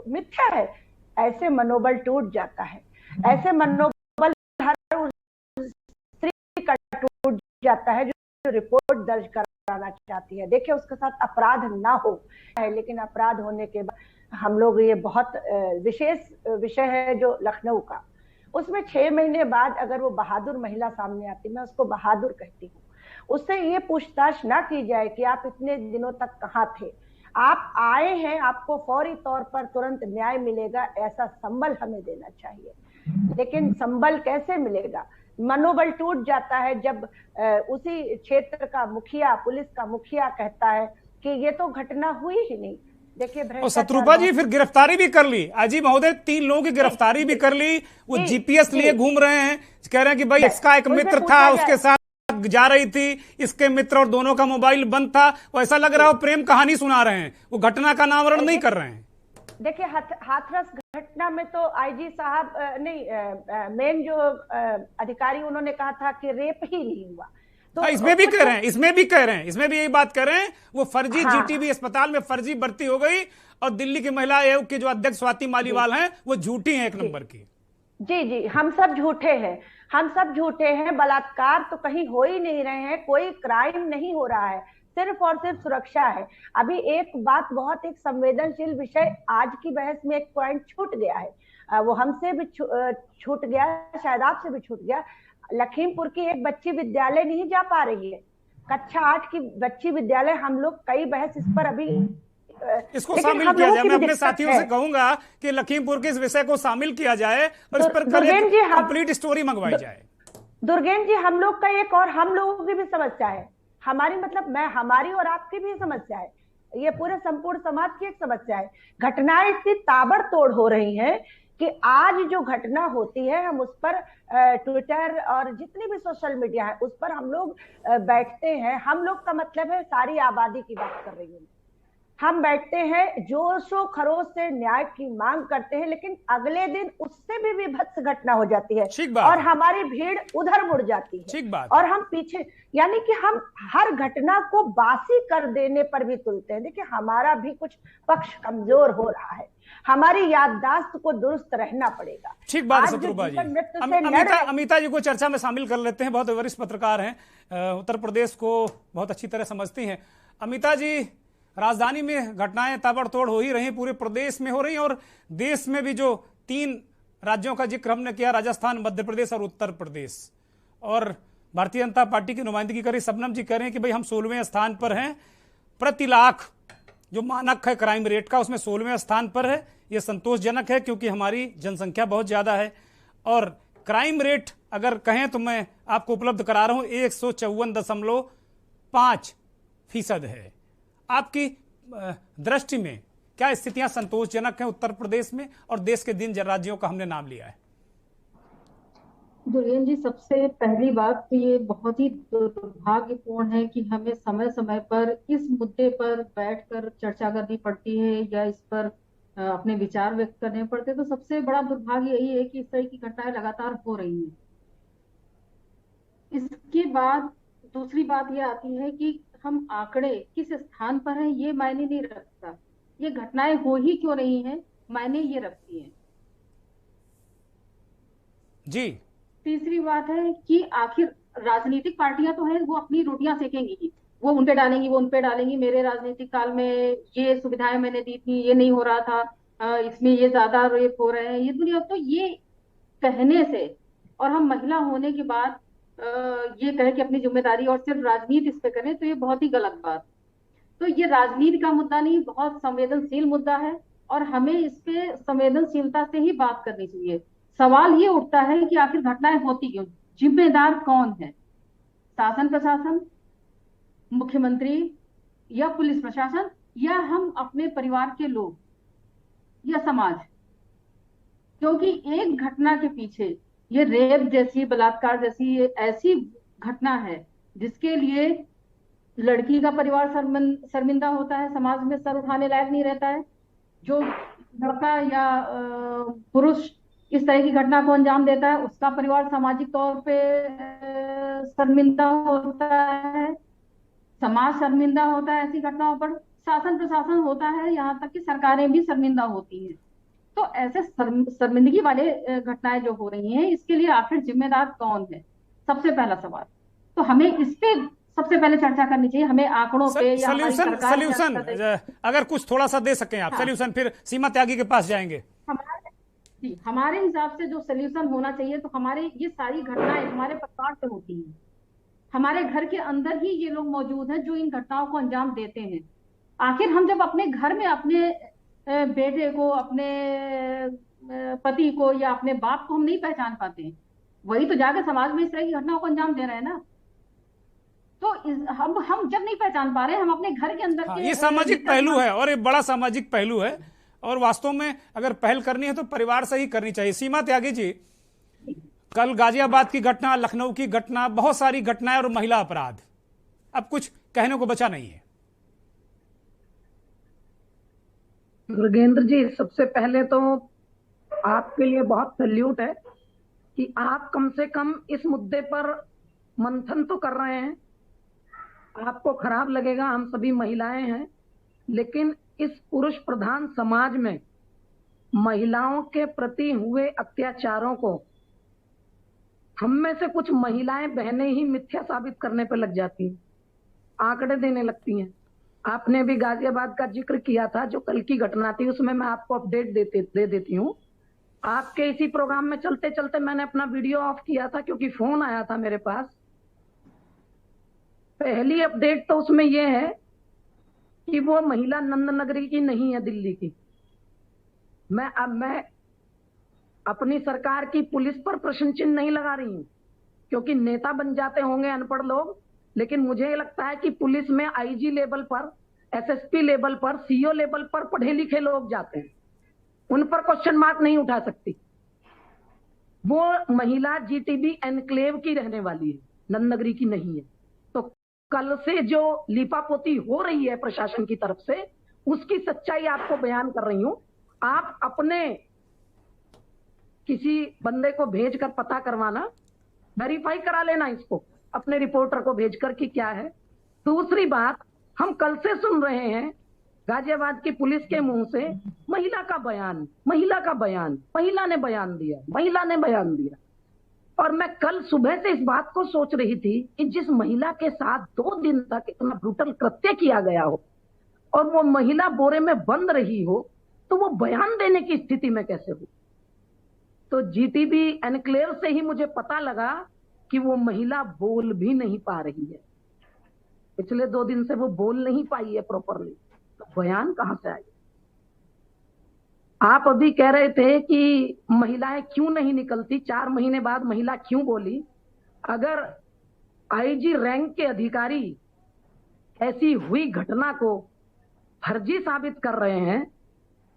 मिथ्या है। ऐसे मनोबल टूट जाता है, ऐसे मनोबल हर स्त्री का टूट जाता है जो रिपोर्ट दर्ज कराना चाहती है। देखिए उसके साथ अपराध ना हो है, लेकिन अपराध होने के बाद हम लोग, ये बहुत विशेष विषय है जो लखनऊ का, उसमें 6 महीने बाद अगर वो बहादुर महिला सामने आती, मैं उसको बहादुर कहती हूँ, उससे ये पूछताछ ना की जाए कि आप इतने दिनों तक कहाँ थे, आप आए हैं, आपको फौरी तौर पर तुरंत न्याय मिलेगा, ऐसा संबल हमें देना चाहिए। लेकिन संबल कैसे मिलेगा? मनोबल टूट जाता है जब उसी क्षेत्र का मुखिया, पुलिस का मुखिया कहता है कि ये तो घटना हुई ही नहीं। देखिए शत्रुपा जी फिर गिरफ्तारी भी कर ली, आईजी महोदय 3 लोगों की गिरफ्तारी भी कर ली। वो जीपीएस लिए घूम रहे हैं, कह रहे हैं कि भाई इसका एक मित्र था, उसके साथ जा रही थी, इसके मित्र और दोनों का मोबाइल बंद था। वो ऐसा लग रहा है वो प्रेम कहानी सुना रहे हैं, वो घटना का नामकरण नहीं कर रहे हैं। देखिए हाथरस घटना में तो आईजी साहब मेन जो अधिकारी उन्होंने कहा था कि रेप ही नहीं हुआ। तो इसमें भी कह रहे हैं, इसमें भी यही बात कर रहे हैं, वो फर्जी जीटीबी अस्पताल में फर्जी भर्ती हो गई और दिल्ली की महिला आयोग के जो अध्यक्ष स्वाति मालीवाल हैं वो झूठी हैं 1 नंबर की। जी, हम सब झूठे हैं, हम सब झूठे हैं। बलात्कार तो कहीं हो ही नहीं रहे हैं, कोई क्राइम नहीं हो रहा है, सिर्फ और सिर्फ सुरक्षा है। अभी एक बात, बहुत एक संवेदनशील विषय, आज की बहस में एक पॉइंट छूट गया है, वो हमसे भी छूट गया, शायद आपसे भी छूट गया। लखीमपुर की एक बच्ची विद्यालय नहीं जा पा रही है, कक्षा 8 की बच्ची विद्यालय। हम लोग कई बहस इस पर अभी इसको शामिल किया जाए। मैं अपने साथियों से कहूंगा कि लखीमपुर के इस विषय को शामिल किया जाए और इस पर कंप्लीट स्टोरी मंगवाई जाए। दुर्गेन जी, हम लोग का एक और हम लोगों की भी समस्या है, हमारी मतलब हमारी और आपकी भी समस्या है, ये पूरे संपूर्ण समाज की एक समस्या है। घटनाएं इतनी ताबड़तोड़ हो रही हैं कि आज जो घटना होती है हम उस पर ट्विटर और जितनी भी सोशल मीडिया है उस पर हम लोग बैठते हैं। हम लोग का मतलब है सारी आबादी की बात कर रही हूँ। हम बैठते हैं जोशो खरोश से न्याय की मांग करते हैं, लेकिन अगले दिन उससे भी विभत्स घटना हो जाती है और हमारी भीड़ उधर मुड़ जाती है। ठीक बात। और हम पीछे, यानी कि हम हर घटना को बासी कर देने पर भी तुलते हैं। देखिए, हमारा भी कुछ पक्ष कमजोर हो रहा है, हमारी याददाश्त को दुरुस्त रहना पड़ेगा। ठीक बात है शत्रुपा जी। अमिता जी को चर्चा में शामिल कर लेते हैं, बहुत वरिष्ठ पत्रकार हैं, उत्तर प्रदेश को बहुत अच्छी तरह समझती हैं। अमिता जी, राजधानी में घटनाएं ताबड़तोड़ हो ही रही, पूरे प्रदेश में हो रही, और देश में भी जो 3 राज्यों का जिक्र हमने किया, राजस्थान, मध्य प्रदेश और उत्तर प्रदेश, और भारतीय जनता पार्टी की नुमाइंदगी करी शबनम जी कह रहे हैं कि भाई हम 16वें स्थान पर हैं, प्रति लाख जो मानक है क्राइम रेट का उसमें 16वें स्थान पर है। यह संतोषजनक है क्योंकि हमारी जनसंख्या बहुत ज्यादा है, और क्राइम रेट अगर कहें तो मैं आपको उपलब्ध करा रहा हूं 154.5% है। आपकी दृष्टि में क्या स्थितियां संतोषजनक हैं उत्तर प्रदेश में, और देश के 3 राज्यों का हमने नाम लिया है? दुर्गेन जी, सबसे पहली बात तो ये बहुत ही दुर्भाग्यपूर्ण है कि हमें समय समय पर इस मुद्दे पर बैठकर चर्चा करनी पड़ती है या इस पर अपने विचार व्यक्त करने पड़ते हैं। तो सबसे बड़ा दुर्भाग्य यही है कि इस तरह की घटनाएं लगातार हो रही हैं। इसके बाद दूसरी बात ये आती है कि हम आंकड़े किस स्थान पर हैं ये मायने नहीं रखता, ये घटनाएं हो ही क्यों रही हैं मायने ये रखती हैं। जी, तीसरी बात है कि आखिर राजनीतिक पार्टियां तो हैं, वो अपनी रोटियां सेकेंगी, वो उन पे डालेंगी, वो उन पे डालेंगी। मेरे राजनीतिक काल में ये सुविधाएं मैंने दी थी, ये नहीं हो रहा था, इसमें ये ज्यादा रेप हो रहे हैं, ये दुनिया। तो ये कहने से, और हम महिला होने के बाद ये कहे कि अपनी जिम्मेदारी और सिर्फ राजनीति इस पे करें, तो ये बहुत ही गलत बात। तो ये राजनीति का मुद्दा नहीं, बहुत संवेदनशील मुद्दा है और हमें इस पे संवेदनशीलता से ही बात करनी चाहिए। सवाल ये उठता है कि आखिर घटनाएं होती क्यों, जिम्मेदार कौन है? शासन प्रशासन, मुख्यमंत्री या पुलिस प्रशासन, या हम अपने परिवार के लोग या समाज? क्योंकि एक घटना के पीछे, ये रेप जैसी, बलात्कार जैसी ऐसी घटना है जिसके लिए लड़की का परिवार शर्मिंदा होता है, समाज में सर उठाने लायक नहीं रहता है। जो लड़का या पुरुष इस तरह की घटना को अंजाम देता है, उसका परिवार सामाजिक तौर पे शर्मिंदा होता है, समाज शर्मिंदा होता है ऐसी घटनाओं पर, शासन प्रशासन होता है, यहाँ तक कि सरकारें भी शर्मिंदा होती हैं। तो ऐसे शर्मिंदगी वाले घटनाएं जो हो रही हैं, इसके लिए आखिर जिम्मेदार कौन है, सबसे पहला सवाल। तो हमें इस पे सबसे पहले चर्चा करनी चाहिए, हमें आंकड़ों पे या सल्यूशन अगर कुछ थोड़ा सा दे सकें आप। हाँ। सल्यूशन, फिर सीमा त्यागी के पास जाएंगे। हमारे हिसाब से जो सल्यूशन होना चाहिए, तो हमारे ये सारी घटनाएं हमारे परिवार से होती हैं, हमारे घर के अंदर ही ये लोग मौजूद हैं जो इन घटनाओं को अंजाम देते हैं। आखिर हम जब अपने घर में अपने बेटे को, अपने पति को या अपने बाप को हम नहीं पहचान पाते, वही तो जाकर समाज में इस तरह की घटनाओं को अंजाम दे रहे हैं ना। तो हम जब नहीं पहचान पा रहे, हम अपने घर के अंदर ये सामाजिक पहलू है, और ये बड़ा सामाजिक पहलू है, और वास्तव में अगर पहल करनी है तो परिवार से ही करनी चाहिए। सीमा त्यागी जी, कल गाजियाबाद की घटना, लखनऊ की घटना, बहुत सारी घटनाएं और महिला अपराध, अब कुछ कहने को बचा नहीं है। दुर्गेंद्र जी, सबसे पहले तो आपके लिए बहुत सैल्यूट है कि आप कम से कम इस मुद्दे पर मंथन तो कर रहे हैं। आपको खराब लगेगा, हम सभी महिलाएं हैं, लेकिन इस पुरुष प्रधान समाज में महिलाओं के प्रति हुए अत्याचारों को हम में से कुछ महिलाएं बहनें ही मिथ्या साबित करने पर लग जाती हैं, आंकड़े देने लगती हैं। आपने भी गाजियाबाद का जिक्र किया था, जो कल की घटना थी, उसमें मैं आपको अपडेट दे देती हूँ। आपके इसी प्रोग्राम में चलते चलते मैंने अपना वीडियो ऑफ किया था क्योंकि फोन आया था मेरे पास। पहली अपडेट तो उसमें यह है कि वो महिला नंदनगरी की नहीं है, दिल्ली की। मैं अपनी सरकार की पुलिस पर प्रश्न चिन्ह नहीं लगा रही हूं, क्योंकि नेता बन जाते होंगे अनपढ़ लोग, लेकिन मुझे लगता है कि पुलिस में आईजी लेवल पर, एसएसपी लेवल पर, सीओ लेवल पर पढ़े लिखे लोग जाते हैं, उन पर क्वेश्चन मार्क नहीं उठा सकती। वो महिला जीटीबी एनक्लेव की रहने वाली है, नंदनगरी की नहीं है। तो कल से जो लीपापोती हो रही है प्रशासन की तरफ से, उसकी सच्चाई आपको बयान कर रही हूं। आप अपने किसी बंदे को भेजकर पता करवाना, वेरीफाई करा लेना इसको अपने रिपोर्टर को भेजकर कि क्या है। दूसरी बात, हम कल से सुन रहे हैं गाजियाबाद की पुलिस के मुंह से महिला का बयान, महिला का बयान, महिला ने बयान दिया, महिला ने बयान दिया। और मैं कल सुबह से इस बात को सोच रही थी कि जिस महिला के साथ 2 दिन तक इतना ब्रूटल कृत्य किया गया हो और वो महिला बोरे में बंद रही हो, तो वो बयान देने की स्थिति में कैसे हो। तो जीटीबी एनक्लेव से ही मुझे पता लगा कि वो महिला बोल भी नहीं पा रही है। पिछले 2 दिन से वो बोल नहीं पाई है प्रॉपरली, तो बयान कहां से आएगा। आप अभी कह रहे थे कि महिलाएं क्यों नहीं निकलती, 4 महीने बाद महिला क्यों बोली। अगर आईजी रैंक के अधिकारी ऐसी हुई घटना को फर्जी साबित कर रहे हैं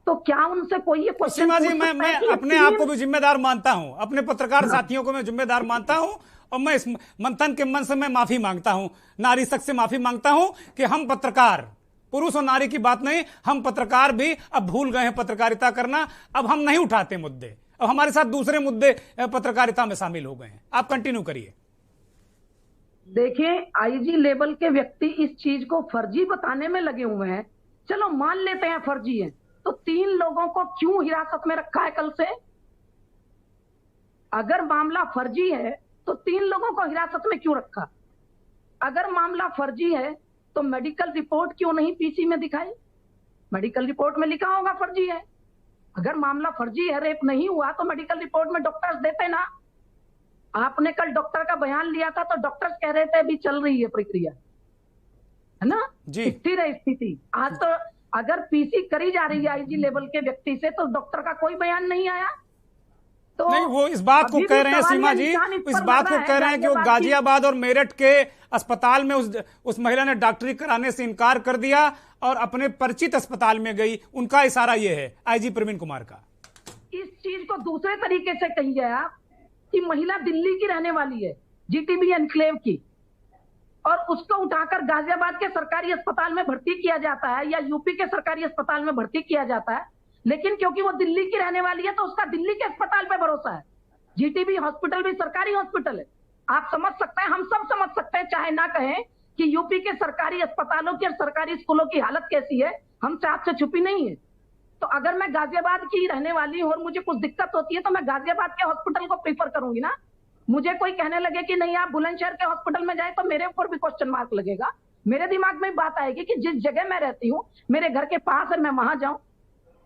तो क्या उनसे कोई ये क्वेश्चन सीमा जी, मैं अपने आप को भी जिम्मेदार मानता हूं, अपने पत्रकार साथियों को मैं जिम्मेदार मानता हूं और मैं इस मंथन के मन से मैं माफी मांगता हूं, नारी शक्ति से माफी मांगता हूं कि हम पत्रकार, पुरुष और नारी की बात नहीं, हम पत्रकार भी अब भूल गए हैं पत्रकारिता करना। अब हम नहीं उठाते मुद्दे, अब हमारे साथ दूसरे मुद्दे पत्रकारिता में शामिल हो गए हैं। आप कंटिन्यू करिए। देखिए, आईजी लेवल के व्यक्ति इस चीज को फर्जी बताने में लगे हुए हैं। चलो मान लेते हैं फर्जी है, तो 3 लोगों को क्यों हिरासत में रखा है कल से। अगर मामला फर्जी है तो 3 लोगों को हिरासत में क्यों रखा। अगर मामला फर्जी है तो मेडिकल रिपोर्ट क्यों नहीं पीसी में दिखाई। मेडिकल रिपोर्ट में लिखा होगा फर्जी है। अगर मामला फर्जी है, रेप नहीं हुआ, तो मेडिकल रिपोर्ट में डॉक्टर्स देते ना। आपने कल डॉक्टर का बयान लिया था तो डॉक्टर्स कह रहे थे अभी चल रही है प्रक्रिया, है ना, स्थिर है स्थिति। आज तो अगर पीसी करी जा रही है आईजी लेवल के व्यक्ति से तो डॉक्टर का कोई बयान नहीं आया। तो नहीं, वो इस बात को कह रहे हैं सीमा जी, इस बात को कह रहे हैं कि वो गाजियाबाद और मेरठ के अस्पताल में उस महिला ने डॉक्टरी कराने से इनकार कर दिया और अपने परिचित अस्पताल में गई। उनका इशारा ये है आईजी प्रवीण कुमार का। इस चीज को दूसरे तरीके से कही गया कि महिला दिल्ली की रहने वाली है, जीटीबी एनक्लेव की, और उसको उठाकर गाजियाबाद के सरकारी अस्पताल में भर्ती किया जाता है या यूपी के सरकारी अस्पताल में भर्ती किया जाता है। लेकिन क्योंकि वो दिल्ली की रहने वाली है तो उसका दिल्ली के अस्पताल पे भरोसा है। जीटीबी हॉस्पिटल भी सरकारी हॉस्पिटल है, आप समझ सकते हैं, हम सब समझ सकते हैं, चाहे ना कहें कि यूपी के सरकारी अस्पतालों की और सरकारी स्कूलों की हालत कैसी है, हमसे आपसे छुपी नहीं है। तो अगर मैं गाजियाबाद की रहने वाली हूं और मुझे कुछ दिक्कत होती है तो मैं गाजियाबाद के हॉस्पिटल को प्रीफर करूंगी ना। मुझे कोई कहने लगे कि नहीं आप बुलंदशहर के हॉस्पिटल में जाए तो मेरे ऊपर भी क्वेश्चन मार्क लगेगा। मेरे दिमाग में बात आएगी कि जिस जगह मैं रहती हूँ, मेरे घर के पास है, मैं वहां जाऊं।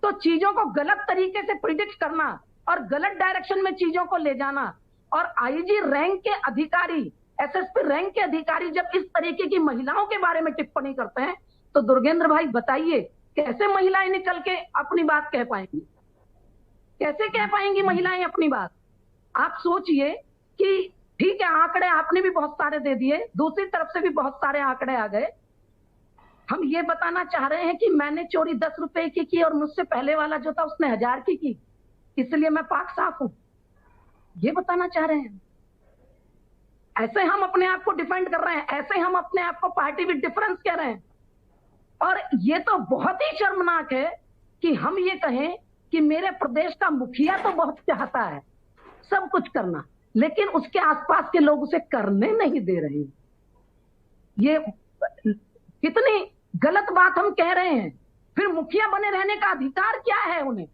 तो चीजों को गलत तरीके से प्रिडिक्ट करना और गलत डायरेक्शन में चीजों को ले जाना, और आईजी रैंक के अधिकारी, एसएसपी रैंक के अधिकारी जब इस तरीके की महिलाओं के बारे में टिप्पणी करते हैं तो दुर्गेंद्र भाई बताइए कैसे महिलाएं निकल के अपनी बात कह पाएंगी, कैसे कह पाएंगी महिलाएं अपनी बात। आप सोचिए कि ठीक है, आंकड़े आपने भी बहुत सारे दे दिए, दूसरी तरफ से भी बहुत सारे आंकड़े आ गए। हम ये बताना चाह रहे हैं कि मैंने चोरी 10 रुपए की और मुझसे पहले वाला जो था उसने 1000 की, इसलिए मैं पाक साफ हूं, ये बताना चाह रहे हैं। ऐसे हम अपने आप को डिफेंड कर रहे हैं, ऐसे हम अपने आप को पार्टी विद डिफरेंस कह रहे हैं। और ये तो बहुत ही शर्मनाक है कि हम ये कहें कि मेरे प्रदेश का मुखिया तो बहुत चाहता है सब कुछ करना, लेकिन उसके आसपास के लोग उसे करने नहीं दे रहे। ये कितनी गलत बात हम कह रहे हैं। फिर मुखिया बने रहने का अधिकार क्या है उन्हें।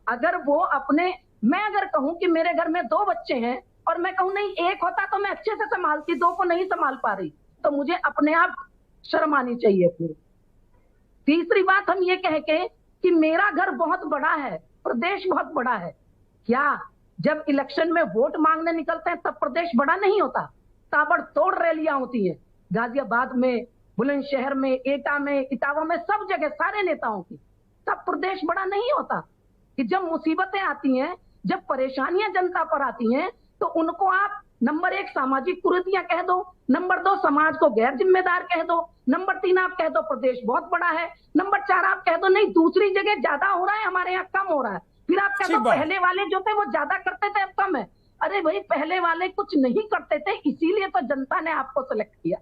अगर वो अपने, मैं अगर कहूं कि मेरे घर में 2 बच्चे हैं और मैं कहूं नहीं 1 होता तो मैं अच्छे से संभालती, 2 को नहीं संभाल पा रही, तो मुझे अपने आप शर्म आनी चाहिए अपनी। तीसरी बात हम ये कह के कि मेरा घर बहुत बड़ा है, प्रदेश बहुत बड़ा है, क्या जब इलेक्शन में वोट मांगने निकलते हैं तब प्रदेश बड़ा नहीं होता? ताबड़तोड़ रैलियां होती है गाजियाबाद में, बुलंदशहर में, एटा में, इटावा में, सब जगह सारे नेताओं की, तब प्रदेश बड़ा नहीं होता। कि जब मुसीबतें आती हैं, जब परेशानियां जनता पर आती हैं, तो उनको आप नंबर 1 सामाजिक कुरीतियां कह दो, नंबर 2 समाज को गैर जिम्मेदार कह दो, नंबर 3 आप कह दो प्रदेश बहुत बड़ा है, नंबर 4 आप कह दो नहीं दूसरी जगह ज्यादा हो रहा है, हमारे यहाँ कम हो रहा है, फिर आप कह दो पहले वाले जो थे वो ज्यादा करते थे अब कम है। अरे भाई, पहले वाले कुछ नहीं करते थे, इसीलिए तो जनता ने आपको सिलेक्ट किया।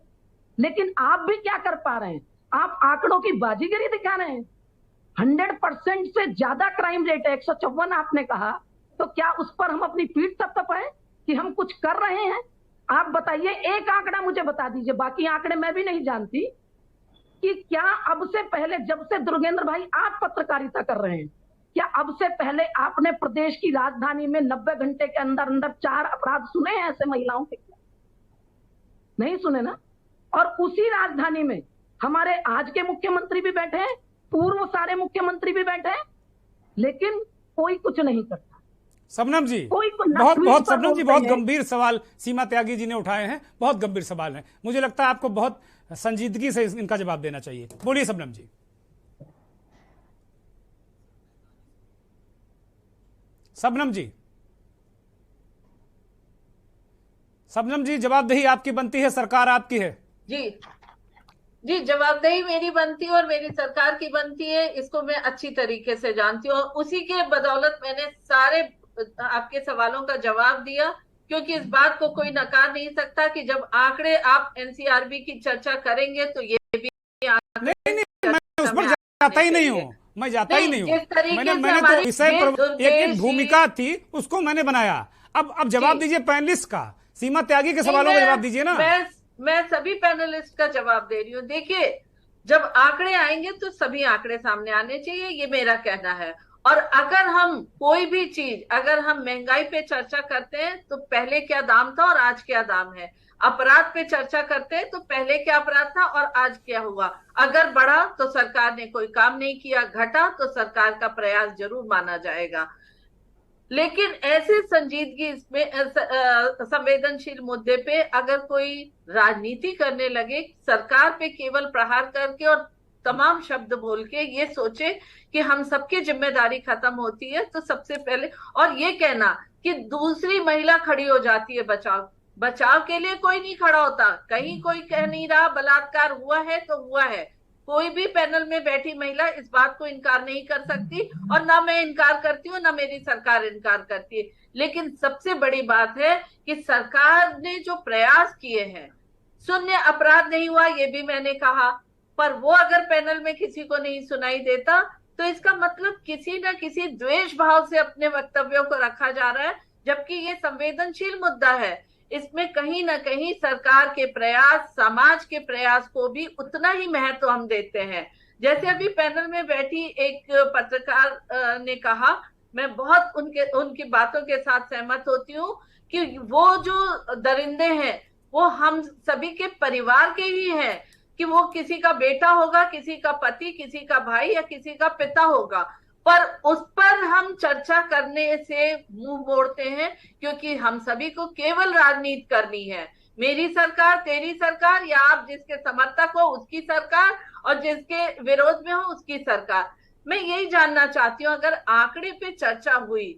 लेकिन आप भी क्या कर पा रहे हैं? आप आंकड़ों की बाजीगरी दिखा रहे हैं। 100% से ज्यादा क्राइम रेट है, 154 आपने कहा, तो क्या उस पर हम अपनी पीठ थपथपाएं कि हम कुछ कर रहे हैं? आप बताइए, एक आंकड़ा मुझे बता दीजिए, बाकी आंकड़े मैं भी नहीं जानती, कि क्या अब से पहले, जब से दुर्गेंद्र भाई आप पत्रकारिता कर रहे हैं, क्या अब से पहले आपने प्रदेश की राजधानी में 90 घंटे के अंदर अंदर 4 अपराध सुने हैं ऐसे महिलाओं के? नहीं सुने ना। और उसी राजधानी में हमारे आज के मुख्यमंत्री भी बैठे हैं, पूर्व सारे मुख्यमंत्री भी बैठे हैं, लेकिन कोई कुछ नहीं करता। सबनम जी, कोई बहुत सबनम जी, बहुत गंभीर सवाल सीमा त्यागी जी ने उठाए हैं, बहुत गंभीर सवाल हैं। मुझे लगता है आपको बहुत संजीदगी से इनका जवाब देना चाहिए। बोलिए सबनम जी। सबनम जी, सबनम जी, जवाबदेही आपकी बनती है, सरकार आपकी है। जी जी, जवाबदेही मेरी बनती है और मेरी सरकार की बनती है, इसको मैं अच्छी तरीके से जानती हूँ। उसी के बदौलत मैंने सारे आपके सवालों का जवाब दिया, क्योंकि इस बात को कोई नकार नहीं सकता कि जब आंकड़े आप एनसीआरबी की चर्चा करेंगे तो ये भी मैं उस पर जाता ही नहीं हूँ, मैं जाता ही नहीं हूँ। मैंने तो विषय पर एक भूमिका थी, उसको मैंने बनाया। अब जवाब दीजिए पैनलिस्ट का, सीमा त्यागी के सवालों का जवाब दीजिए ना। मैं सभी पैनलिस्ट का जवाब दे रही हूँ। देखिए, जब आंकड़े आएंगे तो सभी आंकड़े सामने आने चाहिए, ये मेरा कहना है। और अगर हम कोई भी चीज, अगर हम महंगाई पे चर्चा करते हैं तो पहले क्या दाम था और आज क्या दाम है, अपराध पे चर्चा करते हैं तो पहले क्या अपराध था और आज क्या हुआ। अगर बढ़ा तो सरकार ने कोई काम नहीं किया, घटा तो सरकार का प्रयास जरूर माना जाएगा। लेकिन ऐसे संजीदगी इसमें संवेदनशील मुद्दे पे अगर कोई राजनीति करने लगे, सरकार पे केवल प्रहार करके और तमाम शब्द बोल के ये सोचे कि हम सबकी जिम्मेदारी खत्म होती है, तो सबसे पहले, और ये कहना कि दूसरी महिला खड़ी हो जाती है बचाव के लिए, कोई नहीं खड़ा होता। कहीं कोई कह नहीं रहा बलात्कार हुआ है तो हुआ है, कोई भी पैनल में बैठी महिला इस बात को इनकार नहीं कर सकती, और ना मैं इनकार करती हूँ ना मेरी सरकार इनकार करती है। लेकिन सबसे बड़ी बात है कि सरकार ने जो प्रयास किए हैं, शून्य अपराध नहीं हुआ ये भी मैंने कहा, पर वो अगर पैनल में किसी को नहीं सुनाई देता तो इसका मतलब किसी न किसी द्वेष भाव से अपने वक्तव्यों को रखा जा रहा है, जबकि ये संवेदनशील मुद्दा है। इसमें कहीं ना कहीं सरकार के प्रयास, समाज के प्रयास को भी उतना ही महत्व हम देते हैं। जैसे अभी पैनल में बैठी एक पत्रकार ने कहा, मैं बहुत उनकी बातों के साथ सहमत होती हूँ कि वो जो दरिंदे हैं वो हम सभी के परिवार के ही हैं, कि वो किसी का बेटा होगा, किसी का पति, किसी का भाई या किसी का पिता होगा, पर उस पर हम चर्चा करने से मुंह मोड़ते हैं, क्योंकि हम सभी को केवल राजनीति करनी है। मेरी सरकार, तेरी सरकार, या आप जिसके समर्थक हो उसकी सरकार और जिसके विरोध में हो उसकी सरकार। मैं यही जानना चाहती हूँ, अगर आंकड़े पे चर्चा हुई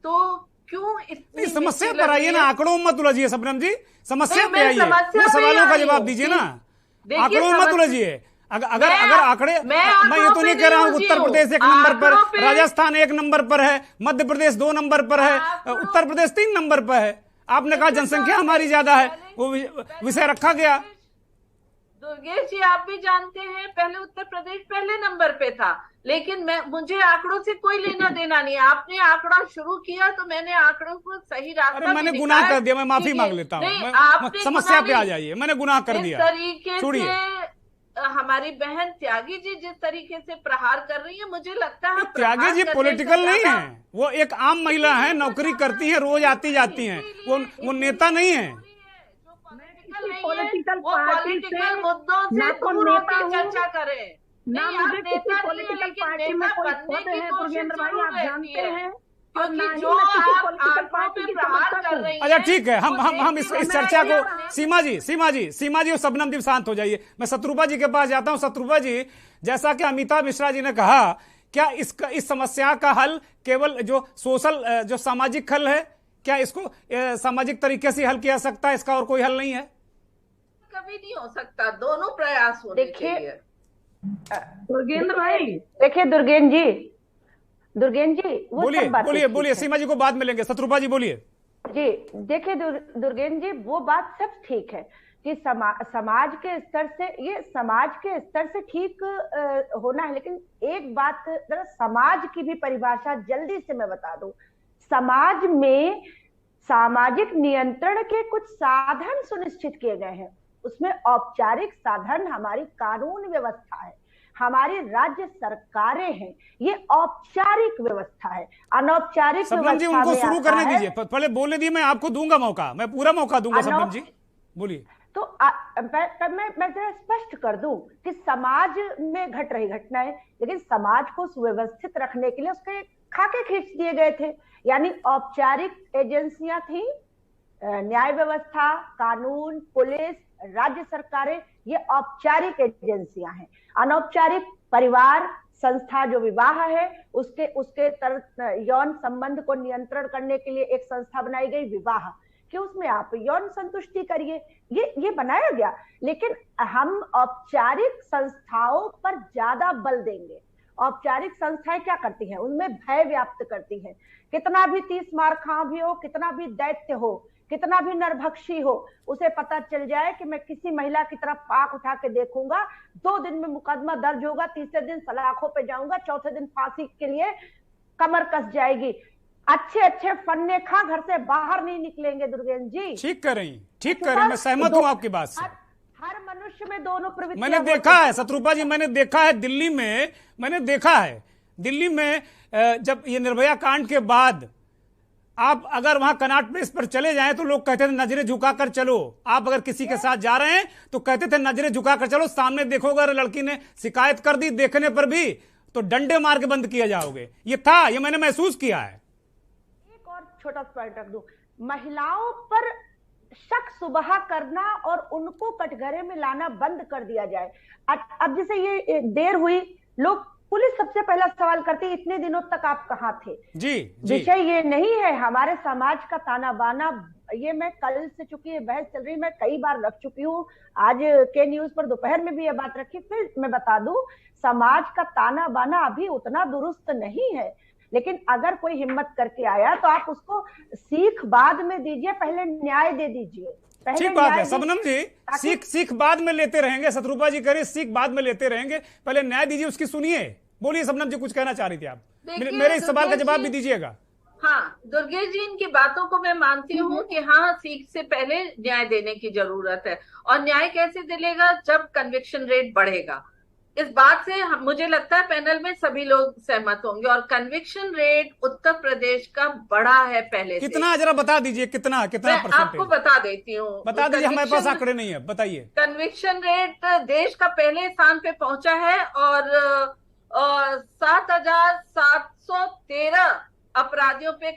तो क्यों इतनी समस्या पर आइए ना, आंकड़ों मत उलझिए सबनम जी, समस्या पे आइए, सवालों का जवाब दीजिए ना, आंकड़ों मत उलझिए। अगर आंकड़े, मैं ये तो नहीं कह रहा हूं उत्तर प्रदेश 1 नंबर पर, राजस्थान 1 नंबर पर है, मध्य प्रदेश 2 नंबर पर है, उत्तर प्रदेश 3 नंबर पर है। आपने कहा जनसंख्या हमारी ज्यादा है, वो विषय रखा गया। दुर्गेश जी, आप भी जानते हैं पहले उत्तर प्रदेश पहले नंबर पे था, लेकिन मुझे आंकड़ों से कोई लेना देना नहीं। आपने आंकड़ा शुरू किया तो मैंने आंकड़ों को सही रास्ता, मैंने गुनाह कर दिया, मैं माफी मांग लेता हूँ, समस्या पे आ जाइए, मैंने गुनाह कर दिया। तरीके से हमारी बहन त्यागी जी जिस तरीके से प्रहार कर रही है, मुझे लगता है त्यागी जी पॉलिटिकल नहीं है, वो एक आम महिला है, नौकरी करती है, रोज आती जाती हैं, वो नेता नहीं है। पॉलिटिकल मुद्दों से दूर होकर चर्चा करें। ना मुझे किसी पॉलिटिकल पार्टी में कोई पद है दुर्गेंद्र भाई, आप जानते हैं, क्योंकि जो आप पॉलिटिकल पार्टी की प्रहार कर रही हैं। अच्छा ठीक है, हम इस चर्चा को, सीमा जी और सबनम जी शांत हो जाइए। मैं शत्रुपा जी के पास जाता हूं। शत्रुपा जी, जैसा कि अमिता मिश्रा जी ने कहा, क्या इस समस्या का हल केवल जो सोशल, जो सामाजिक हल है, क्या इसको सामाजिक तरीके से हल किया सकता है, इसका और कोई हल नहीं है? कभी नहीं हो सकता, दोनों प्रयास होने चाहिए। दुर्गेंद्र भाई, देखिए दुर्गेंद्र जी, बोलिए सीमा जी को बाद में लेंगे, शत्रुपा जी बोलिए। जी देखिए दुर्गेंद्र जी, वो बात सब ठीक है, कि समाज के स्तर से, ये समाज के स्तर से ठीक होना है, लेकिन एक बात जरा समाज की भी परिभाषा जल्दी से मैं बता दूं। समाज में सामाजिक नियंत्रण के कुछ साधन सुनिश्चित किए गए हैं। उसमें औपचारिक साधन हमारी कानून व्यवस्था है, हमारी राज्य सरकारें हैं, ये औपचारिक व्यवस्था है। अनौपचारिक सबनम जी उनको शुरू करने दीजिए, पहले बोलने दिए, मैं आपको दूंगा मौका, मैं पूरा मौका दूंगा। सबनम जी बोलिए। तो मैं जरा स्पष्ट कर दूं कि समाज में घट रही घटनाएं, लेकिन समाज को सुव्यवस्थित रखने के लिए उसके खाके खींच दिए गए थे। यानी औपचारिक एजेंसियां थी, न्याय व्यवस्था, कानून, पुलिस, राज्य सरकारें, ये औपचारिक एजेंसियां हैं। अनौपचारिक परिवार संस्था जो विवाह है उसके यौन संबंध को नियंत्रण करने के लिए एक संस्था बनाई गई, विवाह, कि उसमें आप यौन संतुष्टि करिए, ये बनाया गया। लेकिन हम औपचारिक संस्थाओं पर ज्यादा बल देंगे। औपचारिक संस्थाएं क्या करती हैं? उनमें भय व्याप्त करती हैं। कितना भी 30 मार खा भी हो, कितना भी दैत्य हो, कितना भी नरभक्षी हो, उसे पता चल जाए कि मैं किसी महिला की तरफ आंख उठा के देखूंगा, 2 दिन में मुकदमा दर्ज होगा, तीसरे दिन सलाखों पे जाऊंगा, चौथे दिन फांसी के लिए कमर कस जाएगी। अच्छे फन्ने खा घर से बाहर नहीं निकलेंगे दुर्गेन जी। ठीक कर रही, ठीक कर रही, मैं सहमत हूं आपकी बात से। हर मनुष्य में दोनों प्रवृत्तियां मैंने देखा है शत्रुपा जी, मैंने देखा है दिल्ली में, मैंने देखा है दिल्ली में जब ये निर्भया कांड के बाद आप अगर वहां कनॉट प्लेस पर चले जाएं तो लोग कहते थे नजरें झुकाकर चलो। आप अगर किसी के साथ जा रहे हैं तो कहते थे नजरें झुकाकर चलो, सामने देखोगे अगर लड़की ने शिकायत कर दी देखने पर भी तो डंडे मार के बंद किया जाओगे। ये था, ये मैंने महसूस किया है। एक और छोटा सा पॉइंट रख दूं, महिलाओं पर शक सुबह करना और उनको कटघरे में लाना बंद कर दिया जाए। अब जैसे ये देर हुई, लोग, पुलिस सबसे पहला सवाल करती है इतने दिनों तक आप कहां थे? जी। विषय ये नहीं है हमारे समाज का ताना बाना। ये मैं कल से चुकी है बहस चल रही, मैं कई बार रख चुकी हूँ, आज के न्यूज पर दोपहर में भी ये बात रखी। फिर मैं बता दूं, समाज का ताना बाना अभी उतना दुरुस्त नहीं है, लेकिन अगर कोई हिम्मत करके आया तो आप उसको सीख बाद में दीजिए, पहले न्याय दे दीजिए। ठीक बात है सबनम जी, सीख बाद में लेते रहेंगे। शत्रुपा जी करिए, सीख बाद में लेते रहेंगे, पहले न्याय दीजिए, उसकी सुनिए। बोलिए सबनम जी, कुछ कहना चाह रही थी आप, मेरे इस सवाल का जवाब भी दीजिएगा। हाँ, दुर्गेश जी इनकी बातों को मैं मानती हूँ कि हाँ, सीख से पहले न्याय देने की जरूरत है। और न्याय कैसे दिलेगा? जब कन्विक्शन रेट बढ़ेगा। इस बात से मुझे लगता है पैनल में सभी लोग सहमत होंगे। और कन्विक्शन रेट उत्तर प्रदेश का बड़ा है पहले से। कितना जरा बता दीजिए, कितना परसेंटेज? आपको बता देती हूँ, बता दीजिए, हमारे पास आंकड़े नहीं है, बताइए। कन्विक्शन रेट देश का पहले स्थान पे पहुंचा है और 7,713 अपराधियों पे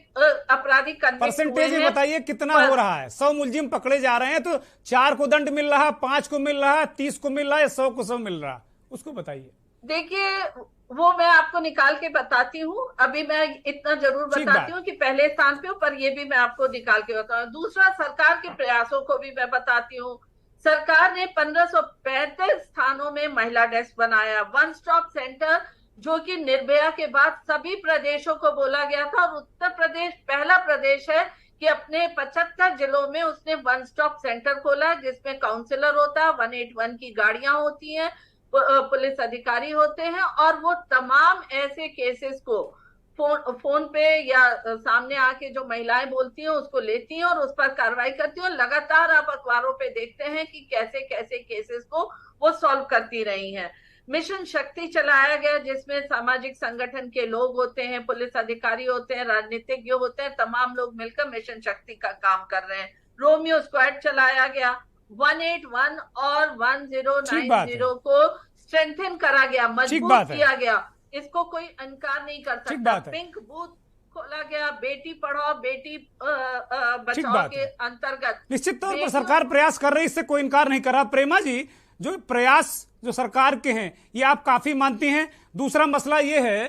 अपराधी कन्विक्ट हुए हैं। परसेंटेज बताइए कितना हो रहा है? 100 मुलजिम पकड़े जा रहे हैं तो 4 को दंड मिल रहा, 5 को मिल रहा, 30 को मिल रहा है, 100 को 100 मिल रहा, उसको बताइए। देखिए, वो मैं आपको निकाल के बताती हूँ। अभी मैं इतना जरूर बताती हूँ कि पहले स्थान पे हो, पर ये भी मैं आपको निकाल के बताऊँ। दूसरा, सरकार के प्रयासों को भी मैं बताती हूँ। सरकार ने 1535 स्थानों में महिला डेस्क बनाया, वन स्टॉप सेंटर, जो कि निर्भया के बाद सभी प्रदेशों को बोला गया था। और उत्तर प्रदेश पहला प्रदेश है कि अपने 75 जिलों में उसने वन स्टॉप सेंटर खोला, जिसमें काउंसलर होता है, 181 की गाड़ियां होती हैं, पुलिस अधिकारी होते हैं, और वो तमाम ऐसे केसेस को फोन पे या सामने आके जो महिलाएं बोलती हैं उसको लेती हैं और उस पर कार्रवाई करती हैं। लगातार आप अखबारों पे देखते हैं कि कैसे कैसे केसेस को वो सॉल्व करती रही हैं। मिशन शक्ति चलाया गया, जिसमें सामाजिक संगठन के लोग होते हैं, पुलिस अधिकारी होते हैं, राजनीतिज्ञ होते हैं, तमाम लोग मिलकर मिशन शक्ति का काम कर रहे हैं। रोमियो स्क्वाड चलाया गया, 181 और 1090 को स्ट्रेंथन करा गया, मजबूत किया गया। इसको कोई इनकार नहीं कर सकता। पिंक बूथ खोला गया, बेटी पढ़ाओ बेटी बचाओ के अंतर्गत। निश्चित तौर पर सरकार प्रयास कर रही है, इससे कोई इनकार नहीं कर रहा। प्रेमा जी, जो प्रयास जो सरकार के हैं ये आप काफी मानती हैं। दूसरा मसला ये है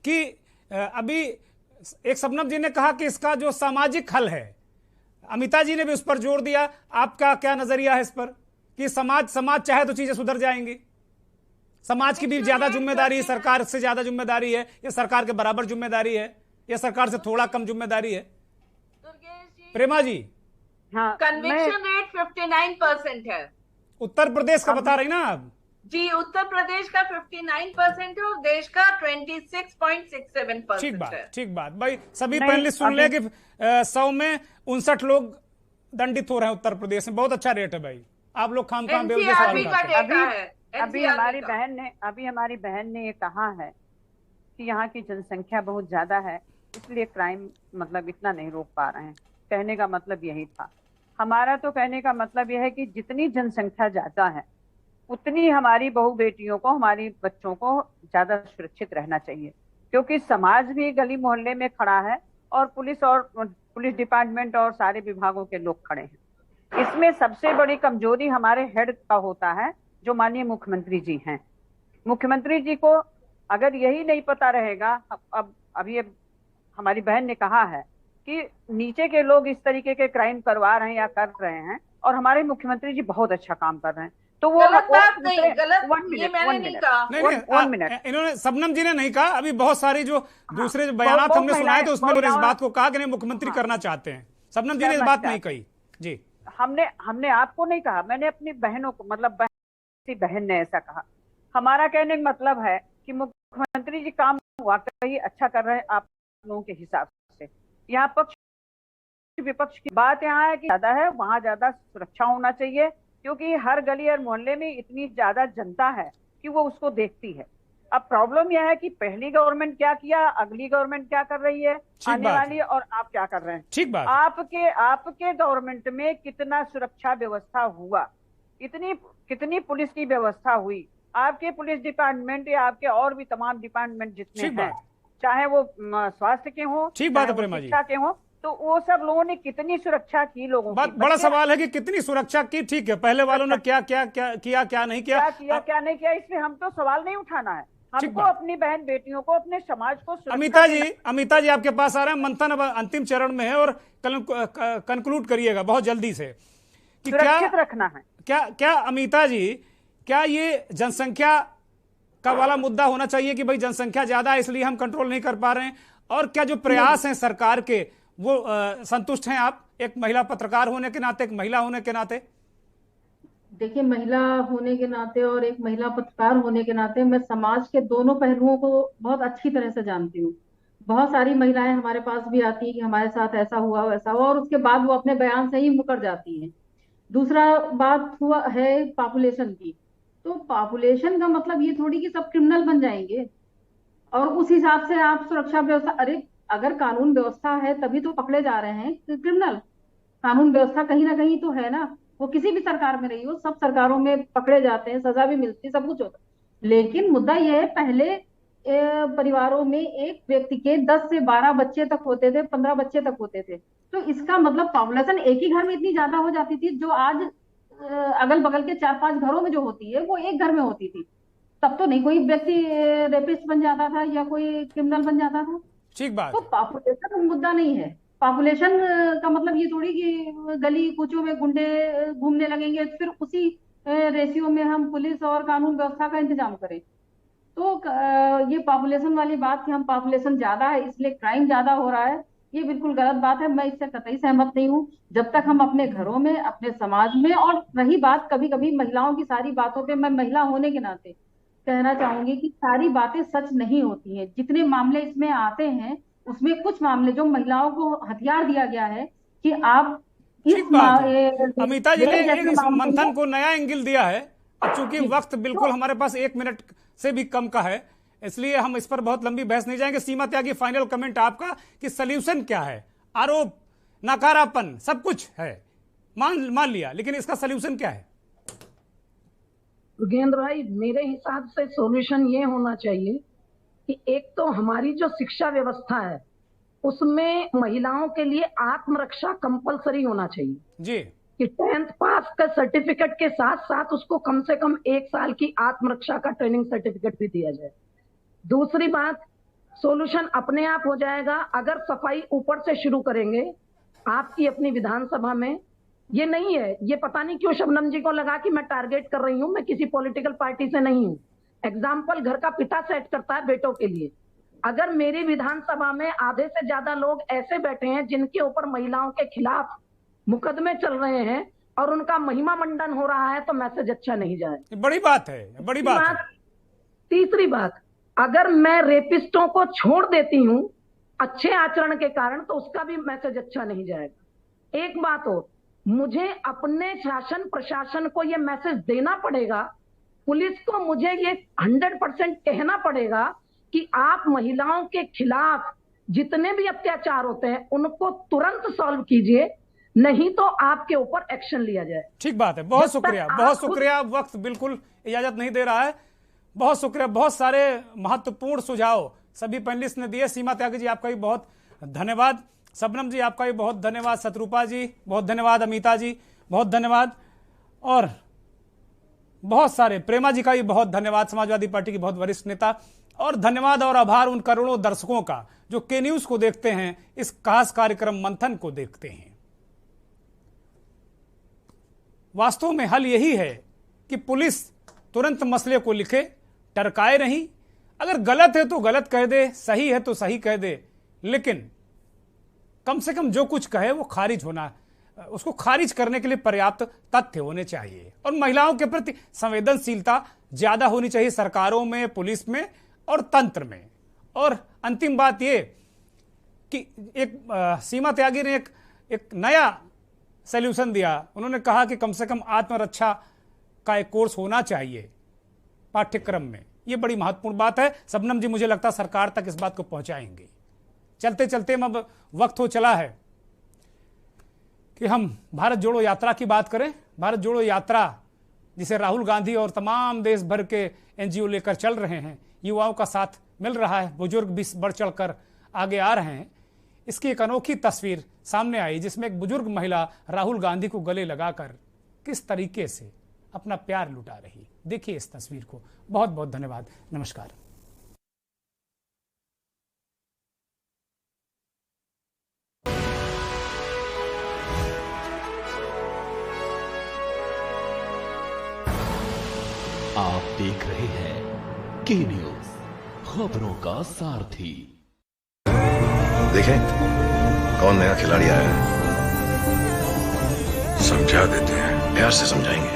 कि अभी एक सबनम जी ने कहा कि इसका जो सामाजिक हल है, अमिता जी ने भी उस पर जोर दिया। आपका क्या नजरिया है इस पर कि समाज चाहे तो चीजें सुधर जाएंगी? समाज की भी ज्यादा जिम्मेदारी है, सरकार से ज्यादा जिम्मेदारी है, या सरकार के बराबर जिम्मेदारी है, या सरकार से थोड़ा कम जिम्मेदारी है? प्रेमा जी, कन्विक्शन रेट 59% है। उत्तर प्रदेश का बता रही ना आप? जी, उत्तर प्रदेश का 59% है और देश का 26.67% ठीक बात भाई, सभी पैनलिस्ट सुन ले कि 100 में 59 लोग दंडित हो रहे हैं उत्तर प्रदेश में। बहुत अच्छा रेट है भाई, आप लोग खामखाम बेवजह सवाल उठाते हैं। अभी हमारी बहन ने ये कहा है कि यहाँ की जनसंख्या बहुत ज्यादा है, इसलिए क्राइम मतलब इतना नहीं रोक पा रहे हैं। कहने का मतलब यही था। हमारा तो कहने का मतलब यह है कि जितनी जनसंख्या ज्यादा है उतनी हमारी बहू बेटियों को, हमारी बच्चों को ज्यादा सुरक्षित रहना चाहिए, क्योंकि समाज भी गली मोहल्ले में खड़ा है और पुलिस डिपार्टमेंट और सारे विभागों के लोग खड़े हैं। इसमें सबसे बड़ी कमजोरी हमारे हेड का होता है, जो माननीय मुख्यमंत्री जी हैं। मुख्यमंत्री जी को अगर यही नहीं पता रहेगा, अभी हमारी बहन ने कहा है कि नीचे के लोग इस तरीके के क्राइम करवा रहे हैं या कर रहे हैं, और हमारे मुख्यमंत्री जी बहुत अच्छा काम कर रहे हैं, तो वो गलत बात नहीं, ये मैंने नहीं कहा। नहीं, इन्होंने, शबनम जी ने नहीं कहा। अभी बहुत सारी जो दूसरे जो बयान हमने सुनाए तो उसमें इस बात को कहा कि नहीं मुख्यमंत्री करना चाहते हैं। शबनम जी ने इस बात नहीं कही जी। हमने आपको नहीं कहा, मैंने अपनी बहनों को, मतलब बहन ने ऐसा कहा। हमारा कहने का मतलब है कि मुख्यमंत्री जी काम वाकई अच्छा कर रहे हैं आप लोगों के हिसाब से। यहाँ पक्ष विपक्ष की बात यहाँ है कि ज्यादा है, वहां ज्यादा सुरक्षा होना चाहिए, क्योंकि हर गली और मोहल्ले में इतनी ज्यादा जनता है कि वो उसको देखती है। अब प्रॉब्लम यह है कि पहली गवर्नमेंट क्या किया, अगली गवर्नमेंट क्या कर रही है, आने वाली, और आप क्या कर रहे हैं। ठीक बात। आपके गवर्नमेंट में कितना सुरक्षा व्यवस्था हुआ, कितनी पुलिस की व्यवस्था हुई, आपके पुलिस डिपार्टमेंट या आपके और भी तमाम डिपार्टमेंट जितने हैं, चाहे वो स्वास्थ्य के हों, शिक्षा के हों, तो वो सब लोगों ने कितनी सुरक्षा की लोगों की। बड़ा सवाल है कि कितनी सुरक्षा की। ठीक है, पहले वालों ने क्या क्या क्या किया, क्या नहीं किया, क्या नहीं किया, इसमें हम तो सवाल नहीं उठाना है। हमको अपनी बहन बेटियों को, अपने समाज को। अमिता जी आपके पास आ रहे हैं। मंथन अब अंतिम चरण में है और कंक्लूड करिएगा बहुत जल्दी से कि सुरक्षित रखना है। क्या अमिता जी, क्या ये जनसंख्या का वाला मुद्दा होना चाहिए कि भाई जनसंख्या ज्यादा है इसलिए हम कंट्रोल नहीं कर पा रहे हैं, और क्या जो प्रयास हैं सरकार के वो संतुष्ट हैं आप, एक महिला पत्रकार होने के नाते, एक महिला होने के नाते? देखिए, महिला होने के नाते और एक महिला पत्रकार होने के नाते मैं समाज के दोनों पहलुओं को बहुत अच्छी तरह से जानती हूँ। बहुत सारी महिलाएं हमारे पास भी आती हैं कि हमारे साथ ऐसा हुआ वैसा हुआ, और उसके बाद वो अपने बयान से ही मुकर जाती हैं। दूसरा बात हुआ है पॉपुलेशन की, तो पॉपुलेशन का मतलब ये थोड़ी कि सब क्रिमिनल बन जाएंगे और उस हिसाब से आप सुरक्षा व्यवस्था, अरे अगर कानून व्यवस्था है तभी तो पकड़े जा रहे हैं क्रिमिनल। कानून व्यवस्था कहीं ना कहीं तो है ना, वो किसी भी सरकार में रही हो, सब सरकारों में पकड़े जाते हैं, सजा भी मिलती, सब कुछ होता है। लेकिन मुद्दा यह है, पहले परिवारों में एक व्यक्ति के 10 से 12 बच्चे तक होते थे, 15 बच्चे तक होते थे, तो इसका मतलब पॉपुलेशन एक ही घर में इतनी ज्यादा हो जाती थी, जो आज अगल बगल के 4-5 घरों में जो होती है वो एक घर में होती थी। तब तो नहीं कोई व्यक्ति रेपिस्ट बन जाता था या कोई क्रिमिनल बन जाता था। ठीक बात। तो पॉपुलेशन मुद्दा नहीं है। पॉपुलेशन का मतलब ये थोड़ी कि गली कूचों में गुंडे घूमने लगेंगे फिर उसी रेशियो में हम पुलिस और कानून व्यवस्था का इंतजाम करें। तो ये पॉपुलेशन वाली बात कि हम पॉपुलेशन ज्यादा है इसलिए क्राइम ज्यादा हो रहा है, ये बिल्कुल गलत बात है। मैं इससे कतई सहमत नहीं हूँ। जब तक हम अपने घरों में, अपने समाज में, और रही बात कभी कभी महिलाओं की सारी बातों पे, मैं महिला होने के नाते कहना चाहूंगी कि सारी बातें सच नहीं होती हैं। जितने मामले इसमें आते हैं उसमें कुछ मामले जो महिलाओं को हथियार दिया गया है कि आप अमिता जी ने इस मंथन को नया एंगल दिया है। अब चूंकि वक्त बिल्कुल हमारे पास 1 मिनट से भी कम का है, इसलिए हम इस पर बहुत लंबी बहस नहीं जाएंगे। सीमा त्यागी, फाइनल कमेंट आपका कि सॉल्यूशन क्या है? आरोप, नकारापन, सब कुछ है, मान लिया, लेकिन इसका सॉल्यूशन क्या है? योगेंद्र भाई, मेरे हिसाब से सॉल्यूशन ये होना चाहिए कि एक तो हमारी जो शिक्षा व्यवस्था है उसमें महिलाओं के लिए आत्मरक्षा कंपलसरी होना चाहिए जी, कि 10th पास का सर्टिफिकेट के साथ साथ उसको कम से कम 1 साल की आत्मरक्षा का ट्रेनिंग सर्टिफिकेट भी दिया जाए। दूसरी बात, सॉल्यूशन अपने आप हो जाएगा अगर सफाई ऊपर से शुरू करेंगे। आपकी अपनी विधानसभा में ये नहीं है, ये पता नहीं क्यों शबनम जी को लगा कि मैं टारगेट कर रही हूं, मैं किसी पॉलिटिकल पार्टी से नहीं हूं। एग्जाम्पल घर का पिता सेट करता है बेटों के लिए। अगर मेरी विधानसभा में आधे से ज्यादा लोग ऐसे बैठे हैं जिनके ऊपर महिलाओं के खिलाफ मुकदमे चल रहे हैं, और उनका महिमा मंडन हो रहा है तो मैसेज अच्छा नहीं जाएगा। बड़ी बात है, बड़ी बात है। तीसरी बात, अगर मैं रेपिस्टों को छोड़ देती हूं अच्छे आचरण के कारण तो उसका भी मैसेज अच्छा नहीं जाएगा। एक बात और, मुझे अपने शासन प्रशासन को यह मैसेज देना पड़ेगा, पुलिस को मुझे ये 100% कहना पड़ेगा कि आप महिलाओं के खिलाफ जितने भी अत्याचार होते हैं उनको तुरंत सॉल्व कीजिए, नहीं तो आपके ऊपर एक्शन लिया जाए। ठीक बात है, बहुत शुक्रिया, बहुत शुक्रिया। वक्त बिल्कुल इजाजत नहीं दे रहा है। बहुत शुक्रिया। बहुत सारे महत्वपूर्ण सुझाव सभी पैनलिस्ट ने दिए। सीमा त्यागी जी आपका भी बहुत धन्यवाद, शबनम जी आपका भी बहुत धन्यवाद, शत्रुपा जी बहुत धन्यवाद, अमिता जी बहुत धन्यवाद, और बहुत सारे, प्रेमा जी का भी बहुत धन्यवाद, समाजवादी पार्टी की बहुत वरिष्ठ नेता। और धन्यवाद और आभार उन करोड़ों दर्शकों का जो के न्यूज को देखते हैं, इस खास कार्यक्रम मंथन को देखते हैं। वास्तव में हल यही है कि पुलिस तुरंत मसले को लिखे, टरकाए नहीं। अगर गलत है तो गलत कह दे, सही है तो सही कह दे, लेकिन कम से कम जो कुछ कहे वो खारिज होना, उसको खारिज करने के लिए पर्याप्त तथ्य होने चाहिए। और महिलाओं के प्रति संवेदनशीलता ज्यादा होनी चाहिए सरकारों में, पुलिस में और तंत्र में। और अंतिम बात ये कि एक सीमा त्यागी ने एक नया सॉल्यूशन दिया। उन्होंने कहा कि कम से कम आत्मरक्षा का एक कोर्स होना चाहिए पाठ्यक्रम में। ये बड़ी महत्वपूर्ण बात है। शबनम जी मुझे लगता है सरकार तक इस बात को पहुंचाएंगे। चलते चलते अब वक्त हो चला है कि हम भारत जोड़ो यात्रा की बात करें। भारत जोड़ो यात्रा जिसे राहुल गांधी और तमाम देश भर के एनजीओ लेकर चल रहे हैं, युवाओं का साथ मिल रहा है, बुजुर्ग भी बढ़ चढ़ कर आगे आ रहे हैं। इसकी एक अनोखी तस्वीर सामने आई जिसमें एक बुजुर्ग महिला राहुल गांधी को गले लगाकर किस तरीके से अपना प्यार लुटा रही। देखिए इस तस्वीर को। बहुत बहुत धन्यवाद। नमस्कार। आप देख रहे हैं के न्यूज, खबरों का सारथी। देखें कौन नया खिलाड़ी आया है, समझा देते हैं, प्यार से समझाएंगे।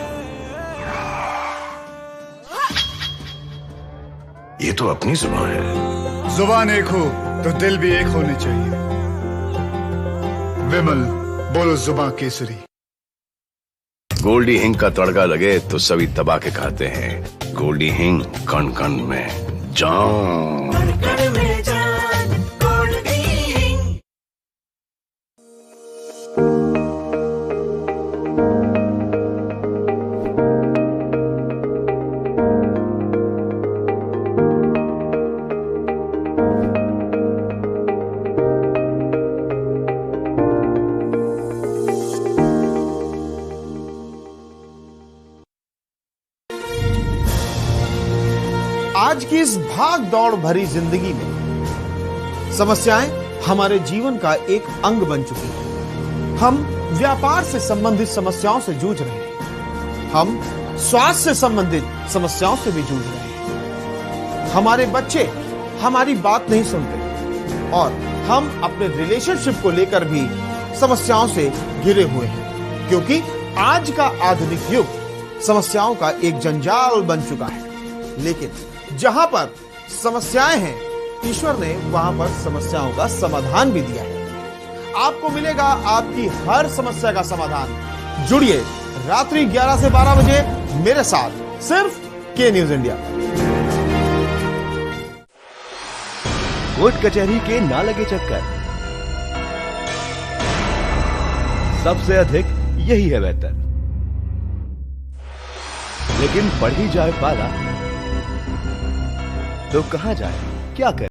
ये तो अपनी जुबान है। जुबान एक हो तो दिल भी एक होने चाहिए। विमल बोलो जुबान केसरी। गोल्डी हिंग का तड़का लगे तो सभी दबा के खाते हैं। गोल्डी हिंग कण कण में जान। आज की इस भाग दौड़ भरी जिंदगी में समस्याएं हमारे जीवन का एक अंग बन चुकी हैं। हम व्यापार से संबंधित समस्याओं से जूझ रहे हैं, हम स्वास्थ्य से संबंधित समस्याओं से भी जूझ रहे हैं। हमारे बच्चे हमारी बात नहीं सुनते और हम अपने रिलेशनशिप को लेकर भी समस्याओं से घिरे हुए हैं, क्योंकि आज का आधुनिक युग समस्याओं का एक जंजाल बन चुका है। लेकिन जहां पर समस्याएं हैं, ईश्वर ने वहां पर समस्याओं का समाधान भी दिया है। आपको मिलेगा आपकी हर समस्या का समाधान। जुड़िए रात्रि 11 से 12 बजे मेरे साथ, सिर्फ के न्यूज इंडिया। कोर्ट कचहरी के ना लगे चक्कर, सबसे अधिक यही है बेहतर। लेकिन बढ़ ही जाए पाला तो कहां जाए, क्या करें?